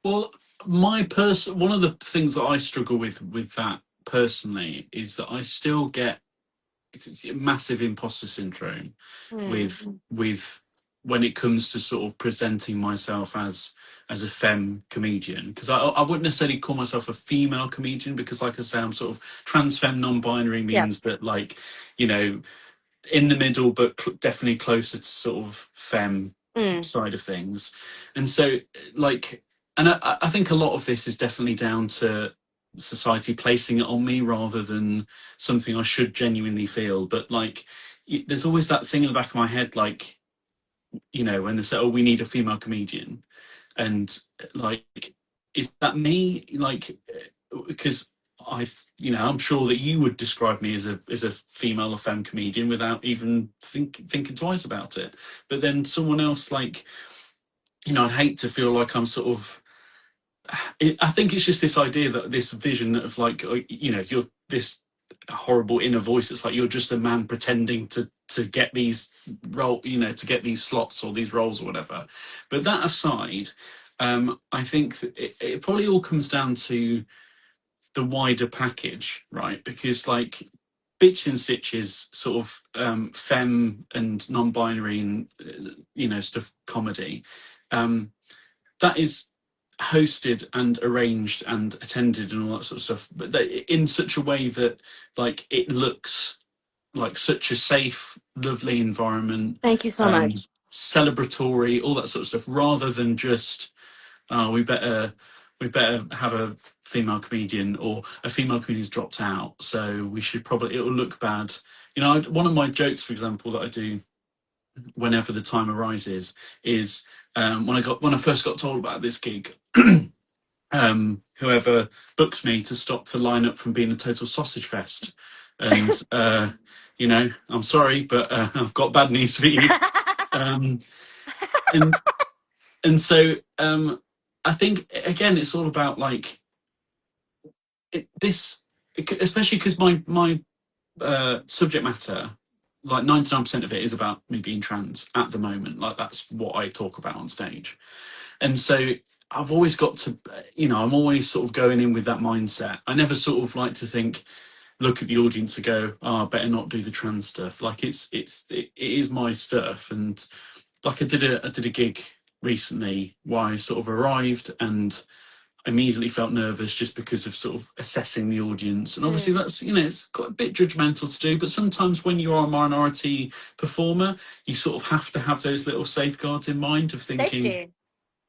Well, one of the things that I struggle with that personally is that I still get massive imposter syndrome Hmm. with when it comes to sort of presenting myself as a femme comedian, because I wouldn't necessarily call myself a female comedian, because like I say, I'm sort of trans femme non-binary, means Yes. that, like, you know, in the middle, but definitely closer to sort of femme Mm. side of things. And so, like, and I think a lot of this is definitely down to society placing it on me rather than something I should genuinely feel. But like, there's always that thing in the back of my head, like, you know, when they say, "Oh, we need a female comedian," and like, is that me? Like, because you know, I'm sure that you would describe me as a female or femme comedian without even thinking twice about it. But then someone else, like, you know, I'd hate to feel like I'm sort of. I think it's just this idea, that this vision of, like, you know, you're this horrible inner voice. It's like you're just a man pretending to get these you know, to get these slots or these roles or whatever. But that aside, I think that it probably all comes down to the wider package, right? Because, like, Bitch in Stitches sort of femme and non-binary and stuff comedy, that is hosted and arranged and attended and all that sort of stuff, but in such a way that like it looks like such a safe, lovely environment, Thank you so um, much. celebratory, all that sort of stuff, rather than just we better have a female comedian, or a female comedian's dropped out, so we should probably, it'll look bad. One of my jokes, for example, that I do whenever the time arises is when I first got told about this gig. Whoever booked me to stop the lineup from being a total sausage fest, and I'm sorry, but I've got bad news for you. Um, and so I think again, it's all about like this, especially because my subject matter, like 99% of it is about me being trans at the moment. Like that's what I talk about on stage. And so I've always got to, I'm always sort of going in with that mindset. I never sort of like to think, look at the audience and go, oh, I better not do the trans stuff. Like it is my stuff. And like I did a gig recently where I sort of arrived and immediately felt nervous just because of sort of assessing the audience. And obviously that's, it's got a bit judgmental to do, but sometimes when you are a minority performer, you sort of have to have those little safeguards in mind of thinking, Safety.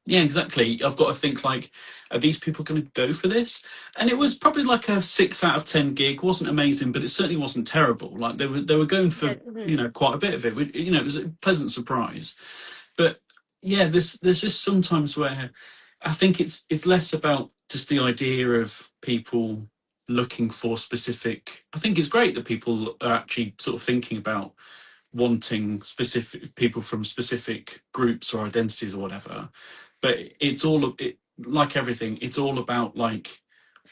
yeah, exactly. I've got to think like, are these people going to go for this? And it was probably like a 6 out of 10 gig. Wasn't amazing, but it certainly wasn't terrible. Like they were going for quite a bit of it. It was a pleasant surprise. But yeah, there's just sometimes where I think it's less about just the idea of people looking for specific. I think it's great that people are actually sort of thinking about wanting specific people from specific groups or identities or whatever, but it's all like everything, it's all about like,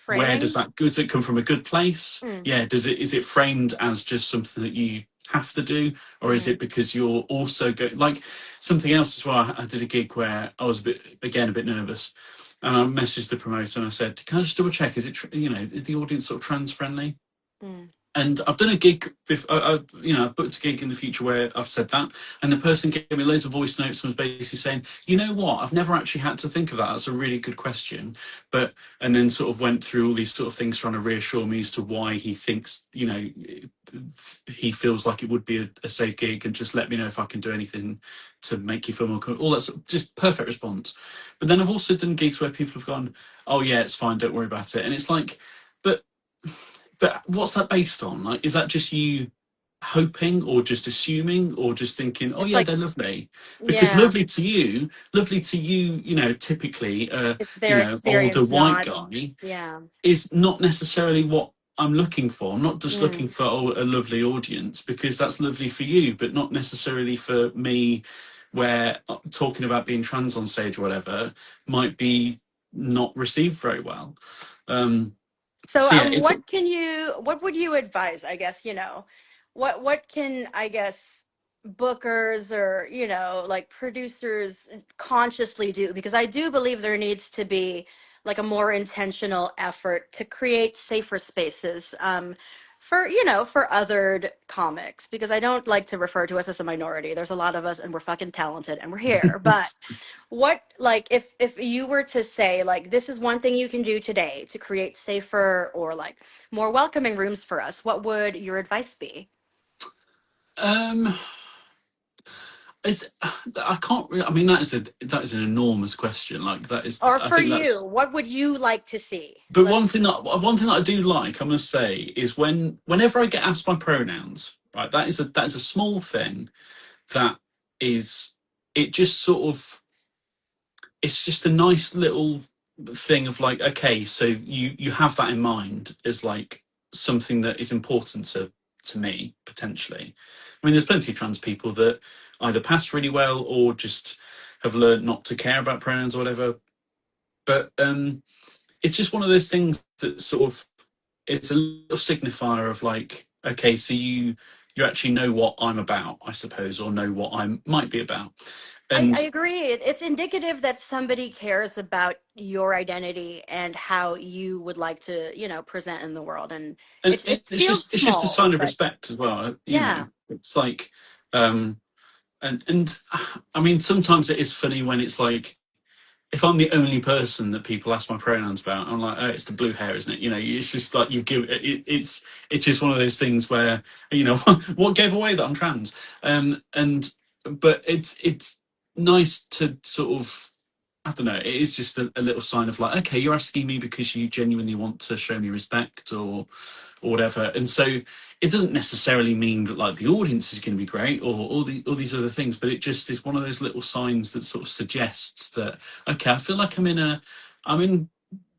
where does Framing. it come from? A good place? Mm, Yeah. Is it framed as just something that you have to do, or is it mm. because you're also like something else as well? I did a gig where I was a bit nervous, and I messaged the promoter and I said, can I just double check, is it is the audience sort of trans friendly? Mm. And I've done a gig, I've booked a gig in the future where I've said that, and the person gave me loads of voice notes and was basically saying, you know what, I've never actually had to think of that. That's a really good question. And then sort of went through all these sort of things trying to reassure me as to why he thinks, he feels like it would be a safe gig, and just let me know if I can do anything to make you feel more comfortable. All that's just perfect response. But then I've also done gigs where people have gone, oh yeah, it's fine, don't worry about it. And it's like, but what's that based on? Like, is that just you hoping, or just assuming, or just thinking, oh It's yeah, like, they're lovely? Because yeah, lovely to you, typically, it's their older experience, white not, guy yeah. is not necessarily what I'm looking for. I'm not just looking Mm. for a lovely audience, because that's lovely for you, but not necessarily for me, where talking about being trans on stage or whatever might be not received very well. Um, So, so yeah, it's what would you advise, I guess, what can, I guess, bookers or, like producers consciously do? Because I do believe there needs to be like a more intentional effort to create safer spaces, for othered comics, because I don't like to refer to us as a minority. There's a lot of us and we're fucking talented and we're here. But what, like, if you were to say, like, this is one thing you can do today to create safer or like more welcoming rooms for us, what would your advice be? um It's, I can't. I mean, that is an enormous question. Like that is, Or I for think you, that's. what would you like to see? But Let's. one thing that I do like, I must say, is whenever I get asked my pronouns. Right, that is a small thing that is. It just sort of. It's just a nice little thing of like, okay, so you have that in mind as like something that is important to me, potentially. I mean, there's plenty of trans people that either pass really well or just have learned not to care about pronouns or whatever. But it's just one of those things that sort of, it's a little signifier of like, okay, so you actually know what I'm about, I suppose, or know what I might be about. I And agree. It's indicative that somebody cares about your identity and how you would like to, present in the world. And it feels it's just a sign small, of but respect as well. You know, yeah. it's like, um, and I mean, sometimes it is funny when it's like, if I'm the only person that people ask my pronouns about, I'm like, oh, it's the blue hair, isn't it? You know, it's just like you give it's just one of those things where, you know, what gave away that I'm trans? And but it's nice to sort of, I don't know, it is just a little sign of like, okay, you're asking me because you genuinely want to show me respect or whatever. And so it doesn't necessarily mean that like the audience is going to be great or all these other things, but it just is one of those little signs that sort of suggests that, okay, I feel like I'm in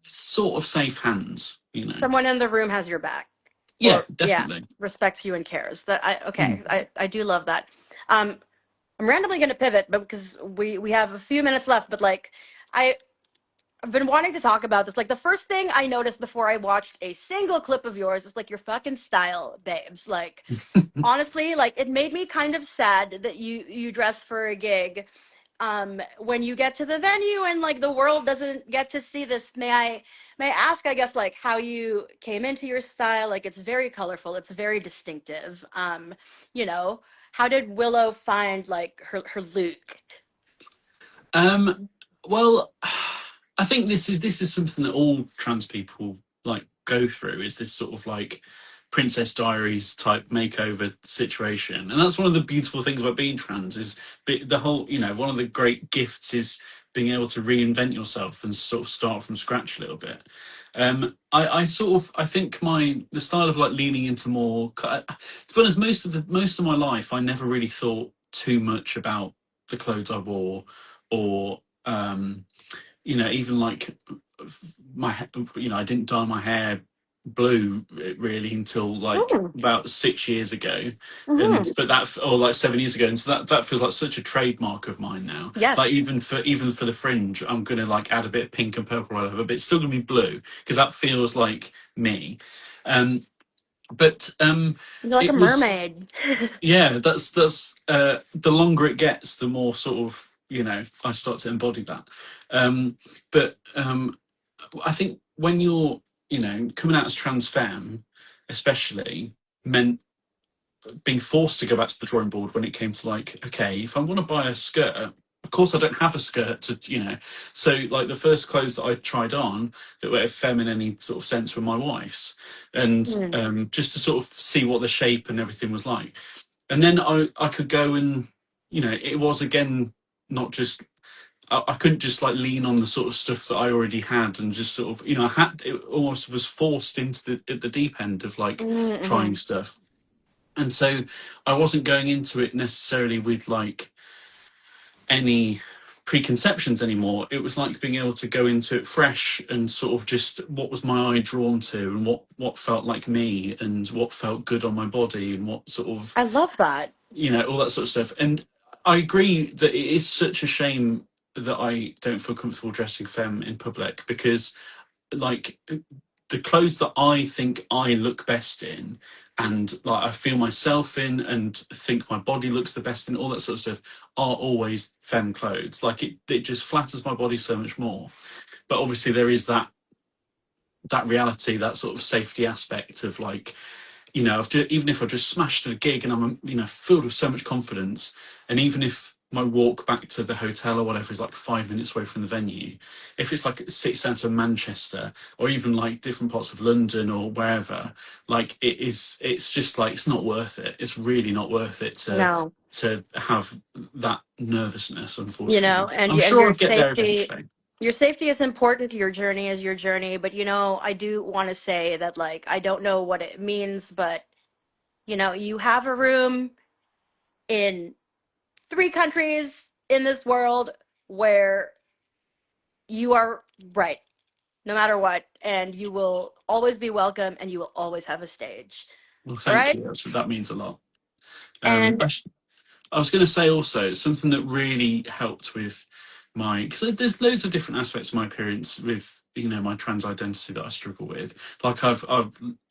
sort of safe hands, you know. Someone in the room has your back, Yeah, or yeah, definitely. respects you and cares. That I Mm. okay, I do love that. Um, I'm randomly going to pivot, but because we have a few minutes left, but like I I've been wanting to talk about this. Like the first thing I noticed before I watched a single clip of yours is like your fucking style, babes. Like honestly, like it made me kind of sad that you dress for a gig when you get to the venue and like the world doesn't get to see this. May I ask, I guess, like how you came into your style? Like it's very colorful, it's very distinctive. You know, how did Willow find like her look? Um, well, I think this is something that all trans people like go through. Is this sort of like Princess Diaries type makeover situation, and that's one of the beautiful things about being trans is the whole. You know, one of the great gifts is being able to reinvent yourself and sort of start from scratch a little bit. I sort of I think the style of like leaning into more. To be honest, most of my life, I never really thought too much about the clothes I wore or you know, even like you know, I didn't dye my hair blue really until like Mm, about 6 years ago, and hmm. but that or like 7 years ago, and so that feels like such a trademark of mine now. Like Yes. even for the fringe, I'm gonna like add a bit of pink and purple or whatever, but it's still gonna be blue because that feels like me. Um, but You're like a it was mermaid. yeah, that's the longer it gets, the more sort of, you know, I start to embody that. But I think when you're, you know, coming out as trans femme, especially, meant being forced to go back to the drawing board when it came to like, okay, if I want to buy a skirt, of course I don't have a skirt to, you know. So like the first clothes that I tried on that were femme in any sort of sense were my wife's, and Mm. just to sort of see what the shape and everything was like. And then I could go and, you know, it was again not just I couldn't just like lean on the sort of stuff that I already had and just sort of, you know, I had it almost was forced into the deep end of like trying Mm-hmm. stuff. And so I wasn't going into it necessarily with like any preconceptions anymore. It was like being able to go into it fresh and sort of just what was my eye drawn to and what felt like me and what felt good on my body and what sort of, I love that. you know, all that sort of stuff. And I agree that it is such a shame that I don't feel comfortable dressing femme in public because, like, the clothes that I think I look best in and like I feel myself in and think my body looks the best in, all that sort of stuff are always femme clothes. Like it just flatters my body so much more. But obviously there is that reality, that sort of safety aspect of like, you know, even if I just smashed at a gig and I'm, you know, filled with so much confidence, and even if my walk back to the hotel or whatever is like 5 minutes away from the venue, if it's like sits down to Manchester or even like different parts of London or wherever, like it's just like it's not worth it. It's really not worth it No. to have that nervousness. You know, Unfortunately, and I'm and sure your I'll get there safety eventually. your safety is important. Your journey is your journey, but I do want to say that like I don't know what it means, but you have a room in 3 countries in this world where you are right no matter what, and you will always be welcome and you will always have a stage. Well, All thank right? you. That means a lot. And I was going to say also something that really helped with my, because there's loads of different aspects of my appearance with, you know, my trans identity that I struggle with. Like I've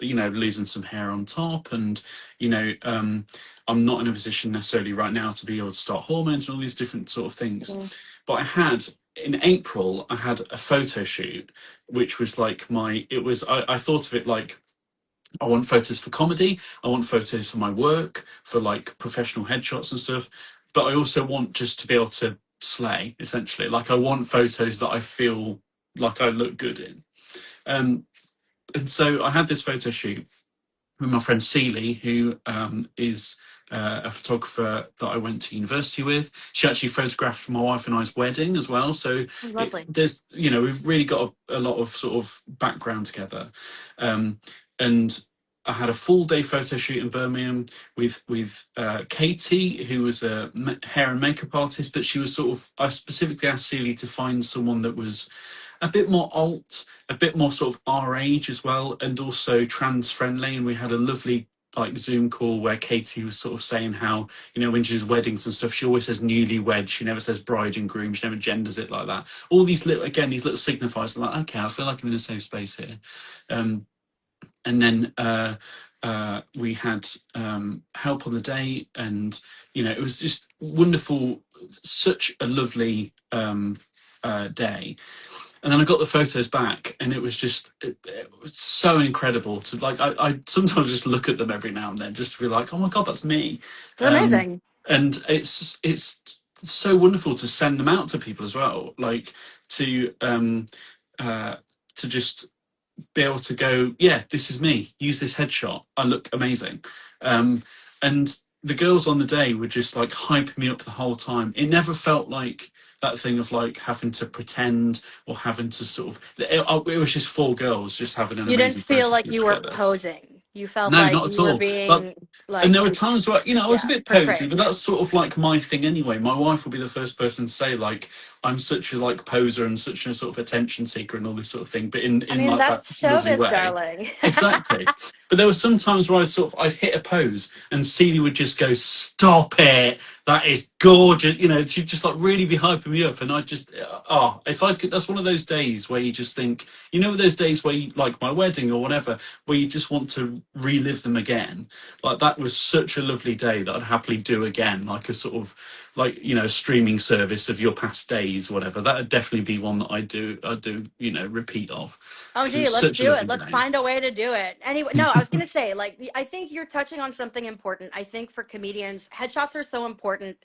you know, losing some hair on top, and you know, I'm not in a position necessarily right now to be able to start hormones and all these different sort of things. Mm. But I had, in April, I had a photo shoot, which was like I thought of it like, I want photos for comedy, I want photos for my work, for like professional headshots and stuff, but I also want just to be able to slay, essentially. Like I want photos that I feel like I look good in. Um, and so I had this photo shoot with my friend Celie, who is a photographer that I went to university with. She actually photographed my wife and I's wedding as well. So Lovely. there's, you know, we've really got a lot of sort of background together. And I had a full day photo shoot in Birmingham with Katie, who was a hair and makeup artist, but she was sort of, I specifically asked Celie to find someone that was a bit more alt, a bit more sort of our age as well, and also trans friendly. And we had a lovely like Zoom call where Katie was sort of saying how, you know, when she does weddings and stuff, she always says newlywed, she never says bride and groom, she never genders it like that. All these little, again, these little signifiers are like, okay, I feel like I'm in a safe space here. And then we had help on the day, and you know, it was just wonderful, such a lovely day. And then I got the photos back, and it was just it was so incredible to like. I sometimes just look at them every now and then just to be like, oh my god, that's me. They're amazing. And it's so wonderful to send them out to people as well, like to just be able to go, yeah, this is me. Use this headshot. I look amazing. And the girls on the day were just like hyping me up the whole time. It never felt like that thing of like having to pretend or having to sort of. It was just four girls just having an You didn't amazing feel photo like shoot you were together. posing. You felt No, like not at you were all. But being and like, there were times where, you know, I was a yeah, bit posy, portrayed. but that's sort of like my thing anyway. My wife will be the first person to say like, I'm such a like poser and such a sort of attention seeker and all this sort of thing, but in I in mean, like that that's lovely showbiz, way. darling. Exactly. But there were some times where I'd hit a pose and Celia would just go, "Stop it! That is gorgeous." You know, she'd just like really be hyping me up, and I just, if I could, that's one of those days where you just think, you know, those days where you, like my wedding or whatever, where you just want to relive them again. Like that was such a lovely day that I'd happily do again, like a sort of, like, you know, streaming service of your past days, whatever. That'd definitely be one that I'd do, you know, repeat of, Oh, because it gee, was let's such a do it. lovely Let's day. find a way to do it. Anyway, no, I was going to say, like, I think you're touching on something important. I think for comedians, headshots are so important,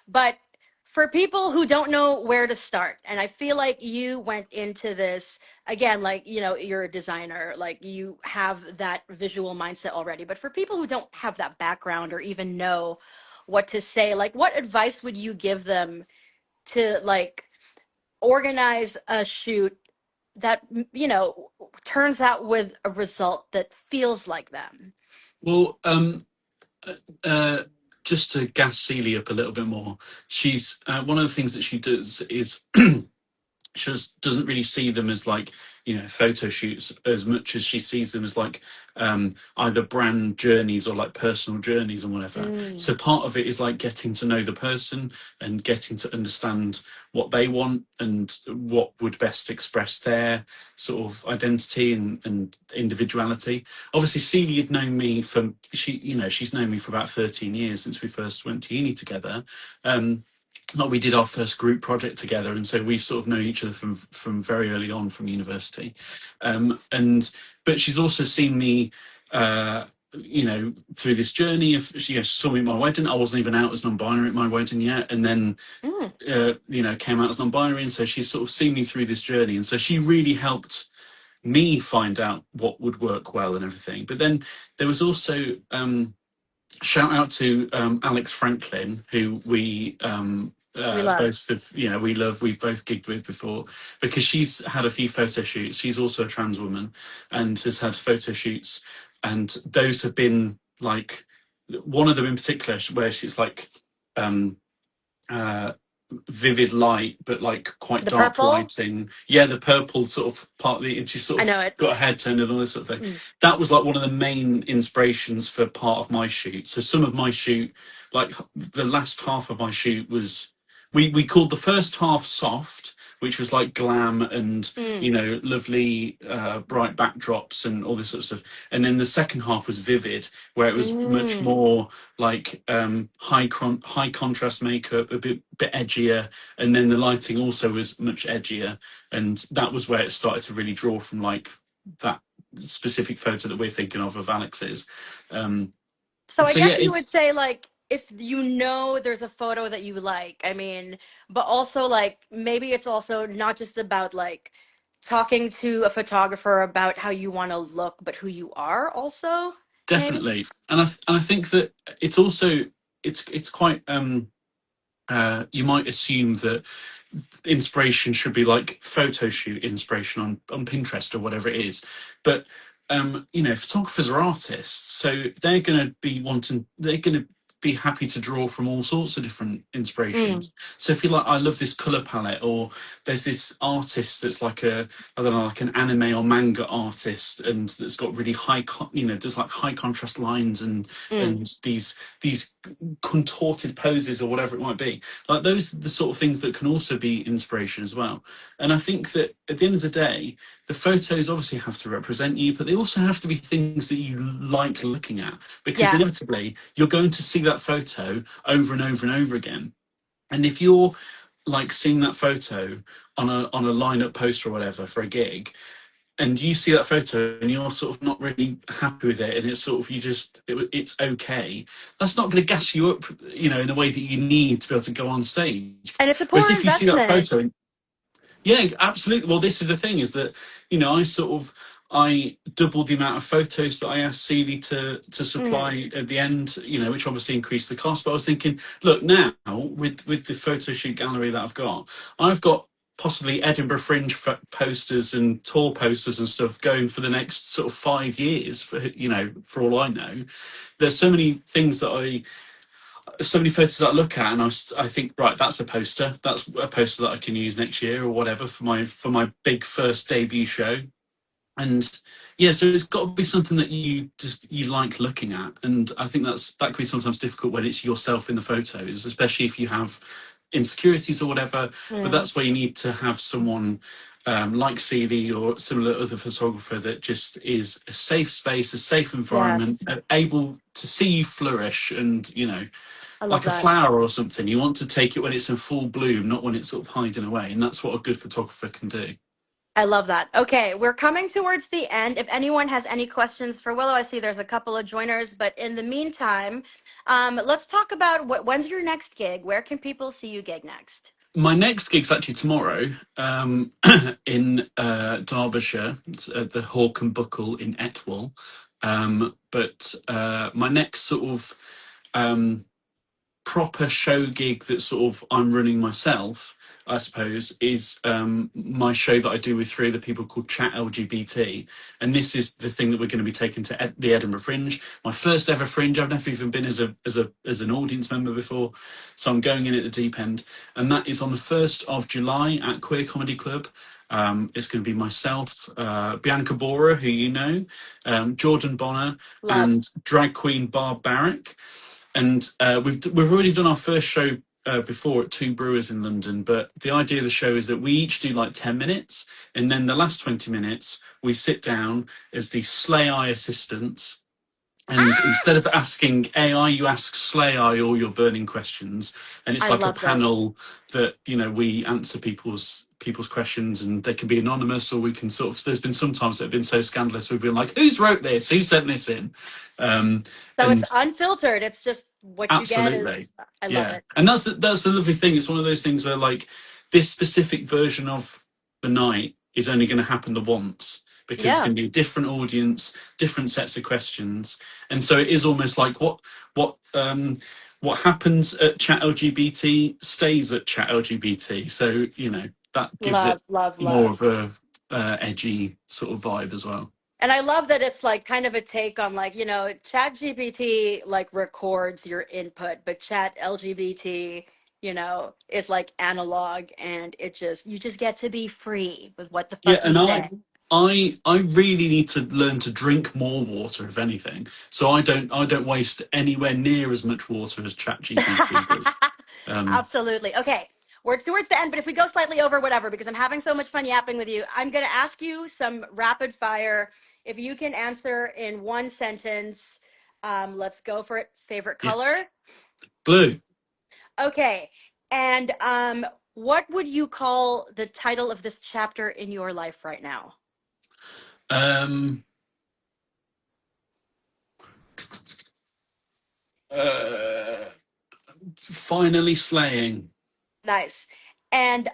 but for people who don't know where to start, and I feel like you went into this again, like, you know, you're a designer, like you have that visual mindset already. But for people who don't have that background or even know what to say, like, what advice would you give them to like organize a shoot that, you know, turns out with a result that feels like them? Well, uh, just to gas Celia up a little bit more, she's one of the things that she does is she just doesn't really see them as like, you know, photo shoots as much as she sees them as like either brand journeys or like personal journeys and whatever. Mm. So part of it is like getting to know the person and getting to understand what they want and what would best express their sort of identity and individuality. Obviously Celia had known me for, she's known me for about 13 years since we first went to uni together. Like we did our first group project together, and so we've sort of known each other from very early on from university. And but she's also seen me, you know, through this journey of, you know, saw me at my wedding. I wasn't even out as non-binary at my wedding yet, and then Mm. you know, came out as non-binary, and so she's sort of seen me through this journey, and so she really helped me find out what would work well and everything. But then there was also shout out to Alex Franklin, who We love. both have, you know, we love, we've both gigged with before, because she's had a few photo shoots. She's also a trans woman and has had photo shoots, and those have been like, one of them in particular where she's like uh vivid light but like quite The dark purple? lighting, yeah, the purple sort of partly, and she's sort I of know it. got her head turned and all this sort of thing. Mm. That was like one of the main inspirations for part of my shoot. So some of my shoot, like the last half of my shoot, was we called the first half soft, which was like glam and Mm. lovely bright backdrops and all this sort of stuff. And then the second half was vivid, where it was much Mm. more like high contrast makeup, a bit edgier, and then the lighting also was much edgier, and that was where it started to really draw from like that specific photo that we're thinking of Alex's. Um, So I so yeah, guess you would it's say like if you know there's a photo that you like, I mean, but also like maybe it's also not just about like talking to a photographer about how you want to look, but who you are also, maybe. definitely, and I think that it's also it's quite you might assume that inspiration should be like photo shoot inspiration on Pinterest or whatever it is. But photographers are artists, so they're gonna be happy to draw from all sorts of different Mm. inspirations. So if you like, I love this color palette, or there's this artist that's like I don't know, like an anime or manga artist, and that's got really there's like high contrast lines Mm. and these contorted poses or whatever it might be. Like those are the sort of things that can also be inspiration as well. And I think that at the end of the day, the photos obviously have to represent you, but they also have to be things that you like looking at, because Yeah. inevitably you're going to see that photo over and over and over again. And if you're like seeing that photo on a lineup poster or whatever for a gig, and you see that photo and you're sort of not really happy with it, and it's sort of it's okay, that's not going to gas you up, in the way that you need to be able to go on stage. And it's a Whereas poor if you see that investment. photo, yeah, absolutely. Well, this is the thing, is that I doubled the amount of photos that I asked Celie to Mm. supply at the end, which obviously increased the cost. But I was thinking, look, now with the photo shoot gallery that I've got possibly Edinburgh Fringe posters and tour posters and stuff going for the next sort of 5 years. For all I know, there's so many photos that I look at, and I think, right, that's a poster. That's a poster that I can use next year or whatever for my big first debut show. And yeah, so it's got to be something that you like looking at, and I think that can be sometimes difficult when it's yourself in the photos, especially if you have insecurities or whatever. But Mm. that's where you need to have someone like Celie or similar other photographer that just is a safe space, a safe environment, Yes. able to see you flourish, and I love like a that. flower or something. You want to take it when it's in full bloom, not when it's sort of hiding away. And that's what a good photographer can do. I love that. Okay, we're coming towards the end. If anyone has any questions for Willow, I see there's a couple of joiners, but in the meantime, let's talk about when's your next gig? Where can people see you gig next? My next gig's actually tomorrow, in Derbyshire. It's at the Hawk and Buckle in Etwall. But my next sort of um, proper show gig that sort of I'm running myself, I suppose, is my show that I do with three other people called Chat LGBT. And this is the thing that we're going to be taking to the Edinburgh Fringe. My first ever Fringe. I've never even been as an audience member before, so I'm going in at the deep end. And that is on the 1st of July at Queer Comedy Club. It's going to be myself, Bianca Bora, who you know, Jordan Bonner, Love. and drag queen Barb Barrick. And we've already done our first show before at Two Brewers in London. But the idea of the show is that we each do like 10 minutes, and then the last 20 minutes we sit down as the Slay Eye assistants. And Ah, instead of asking AI, you ask Slay Eye all your burning questions, and it's I like a love this. panel that we answer people's questions, and they can be anonymous, or we can sort of. There's been some times that have been so scandalous, we've been like, "Who's wrote this? Who sent this in?" Um, So it's and unfiltered. It's just what you get Absolutely. is, I love Yeah. it. And that's the lovely thing. It's one of those things where like this specific version of the night is only going to happen the once, because it's Yeah, going to be a different audience, different sets of questions. And so it is almost like what what happens at Chat LGBT stays at Chat LGBT. So, that gives it love, love, more love. of a edgy sort of vibe as well. And I love that it's like kind of a take on like, Chat GPT like records your input, but Chat LGBT, is like analog and you just get to be free with what the Yeah, fuck you and say. I really need to learn to drink more water, if anything. So I don't waste anywhere near as much water as ChatGPT does. Um, Absolutely. Okay. We're towards the end, but if we go slightly over, whatever, because I'm having so much fun yapping with you, I'm going to ask you some rapid fire. If you can answer in one sentence, let's go for it. Favorite Yes. color? Blue. Okay. And what would you call the title of this chapter in your life right now? Um, uh, Finally slaying. Nice. And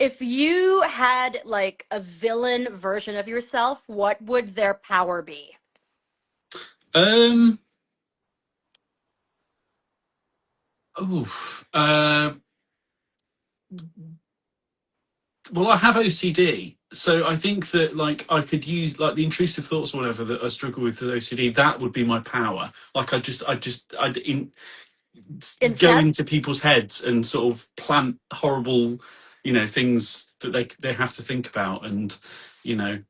if you had like a villain version of yourself, what would their power be? Um, oh, well, I have OCD, so I think that like I could use like the intrusive thoughts or whatever that I struggle with OCD. That would be my power. Like I'd go Incept? into people's heads and sort of plant horrible, things that they have to think about, and you know,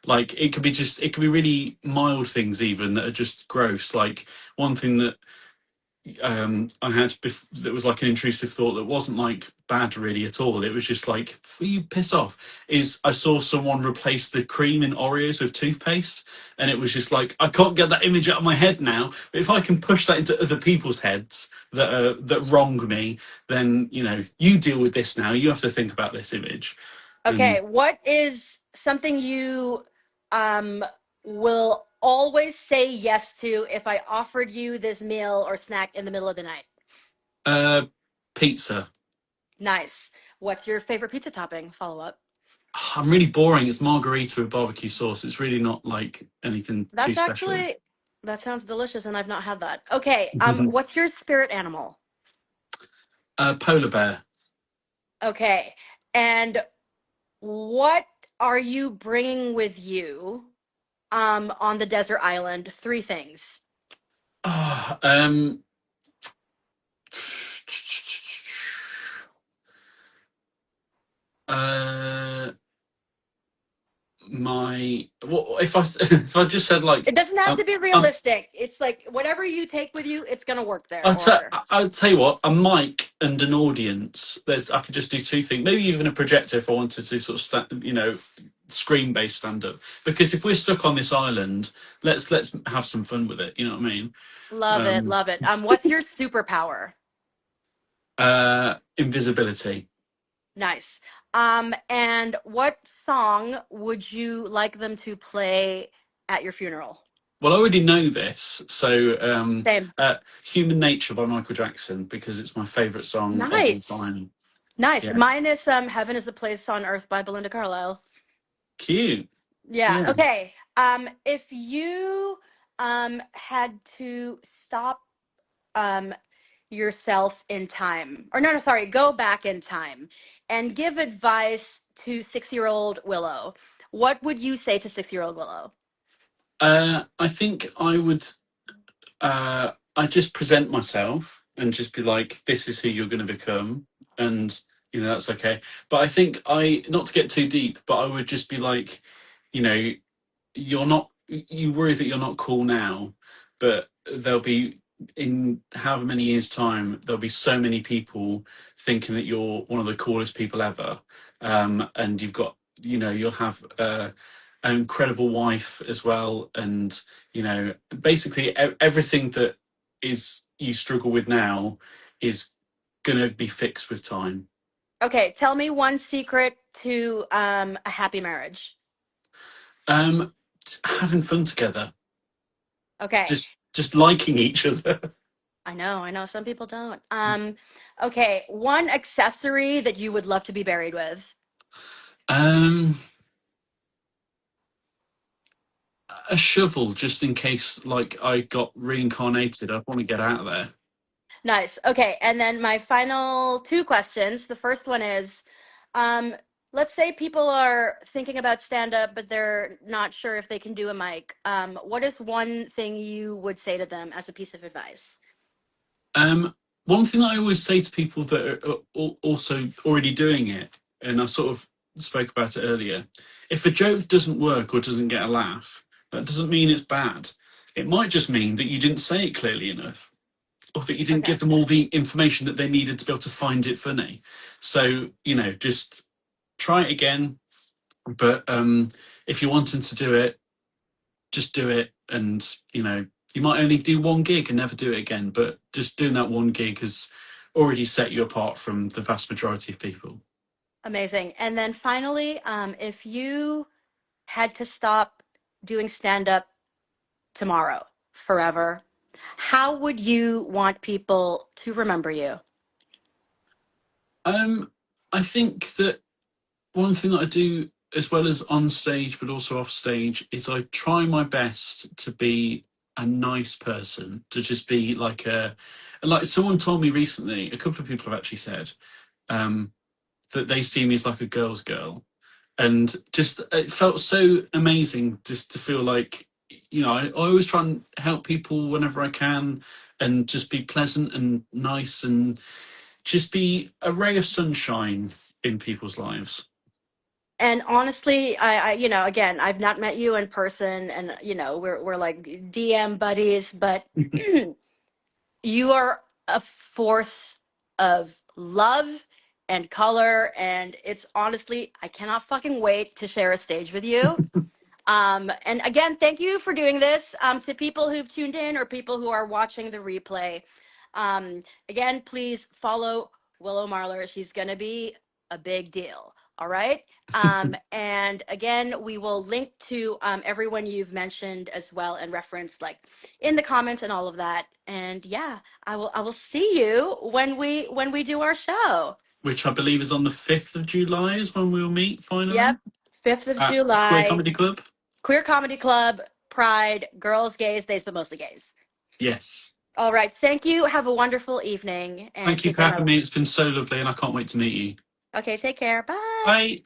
like it could be really mild things even that are just gross. Like one thing that I had that was like an intrusive thought that wasn't like bad really at all. It was just like, will you piss off? Is I saw someone replace the cream in Oreos with toothpaste, and it was just like I can't get that image out of my head now. But if I can push that into other people's heads that wrong me, then you deal with this now. You have to think about this image, Okay, and what is something you um will always say yes to if I offered you this meal or snack in the middle of the night? uh, pizza. Nice. What's your favorite pizza topping? Follow up. I'm really boring. It's margarita with barbecue sauce. It's really not like anything too That's special. actually that sounds delicious and I've not had that. Okay, what's your spirit animal? Polar bear. Okay. And what are you bringing with you on the desert island? Three things. Ah, uh, my what if if I just said like It doesn't have to be um realistic. It's like whatever you take with you, it's gonna work there. Or I'll tell you what, a mic and an audience. I could just do two things. Maybe even a projector if I wanted to sort of screen based stand up. Because if we're stuck on this island, let's have some fun with it. You know what I mean? love it, Um, love it. What's your superpower? Invisibility. Nice. And what song would you like them to play at your funeral? Well, I already know this, so Same. "Human Nature" by Michael Jackson because it's my favourite song of all Nice. time. Nice. Yeah, Mine is Heaven is a Place on Earth by Belinda Carlisle. cute. Yeah. Yeah. Okay. If you had to stop um yourself in time, or no, no, sorry, go back in time and give advice to 6-year-old Willow, what would you say to 6-year-old Willow? I think I just present myself and just be like, "This is who you're going to become," and that's okay. But I think not to get too deep, but I would just be like, you know, you're not you worry that you're not cool now, but there'll be in however many years time there'll be so many people thinking that you're one of the coolest people ever, and you'll have an incredible wife as well, and basically everything that is you struggle with now is gonna be fixed with time. Okay, tell me one secret to a happy marriage. um Having fun together, Okay. just liking each other. I know some people don't. Okay, one accessory that you would love to be buried with. um a shovel, just in case like I got reincarnated. I want to get out of there. Nice. Okay, and then my final two questions. The first one is, um, let's say people are thinking about stand up, but they're not sure if they can do a mic. What is one thing you would say to them as a piece of advice? One thing I always say to people that are also already doing it, and I sort of spoke about it earlier, if a joke doesn't work or doesn't get a laugh, that doesn't mean it's bad. It might just mean that you didn't say it clearly enough. or that you didn't Okay. give them all the information that they needed to be able to find it funny. So, just try it again. But if you're wanting to do it, just do it. And, you might only do one gig and never do it again. But just doing that one gig has already set you apart from the vast majority of people. Amazing. And then finally, if you had to stop doing stand up tomorrow forever, how would you want people to remember you? I think that one thing that I do, as well as on stage but also off stage, is I try my best to be a nice person, to just be like someone told me recently, a couple of people have actually said, that they see me as like a girl's girl. And just it felt so amazing just to feel like, I always try and help people whenever I can, and just be pleasant and nice, and just be a ray of sunshine in people's lives. And honestly, again, I've not met you in person, and we're like DM buddies, but you are a force of love and color, and it's honestly, I cannot fucking wait to share a stage with you. And again, thank you for doing this. To people who've tuned in or people who are watching the replay, again, please follow Willow Marler. She's going to be a big deal. All right. And again, we will link to everyone you've mentioned as well, and reference like in the comments and all of that. And yeah, I will see you when we do our show. Which I believe is on the 5th of July is when we'll meet finally Yep, 5th of at Queer July. Comedy Club. Queer Comedy Club, Pride, girls, gays, theys, but mostly gays. Yes. All right. Thank you. Have a wonderful evening and Thank you take for care, my having love. me. It's been so lovely and I can't wait to meet you. Okay, take care. Bye. Bye.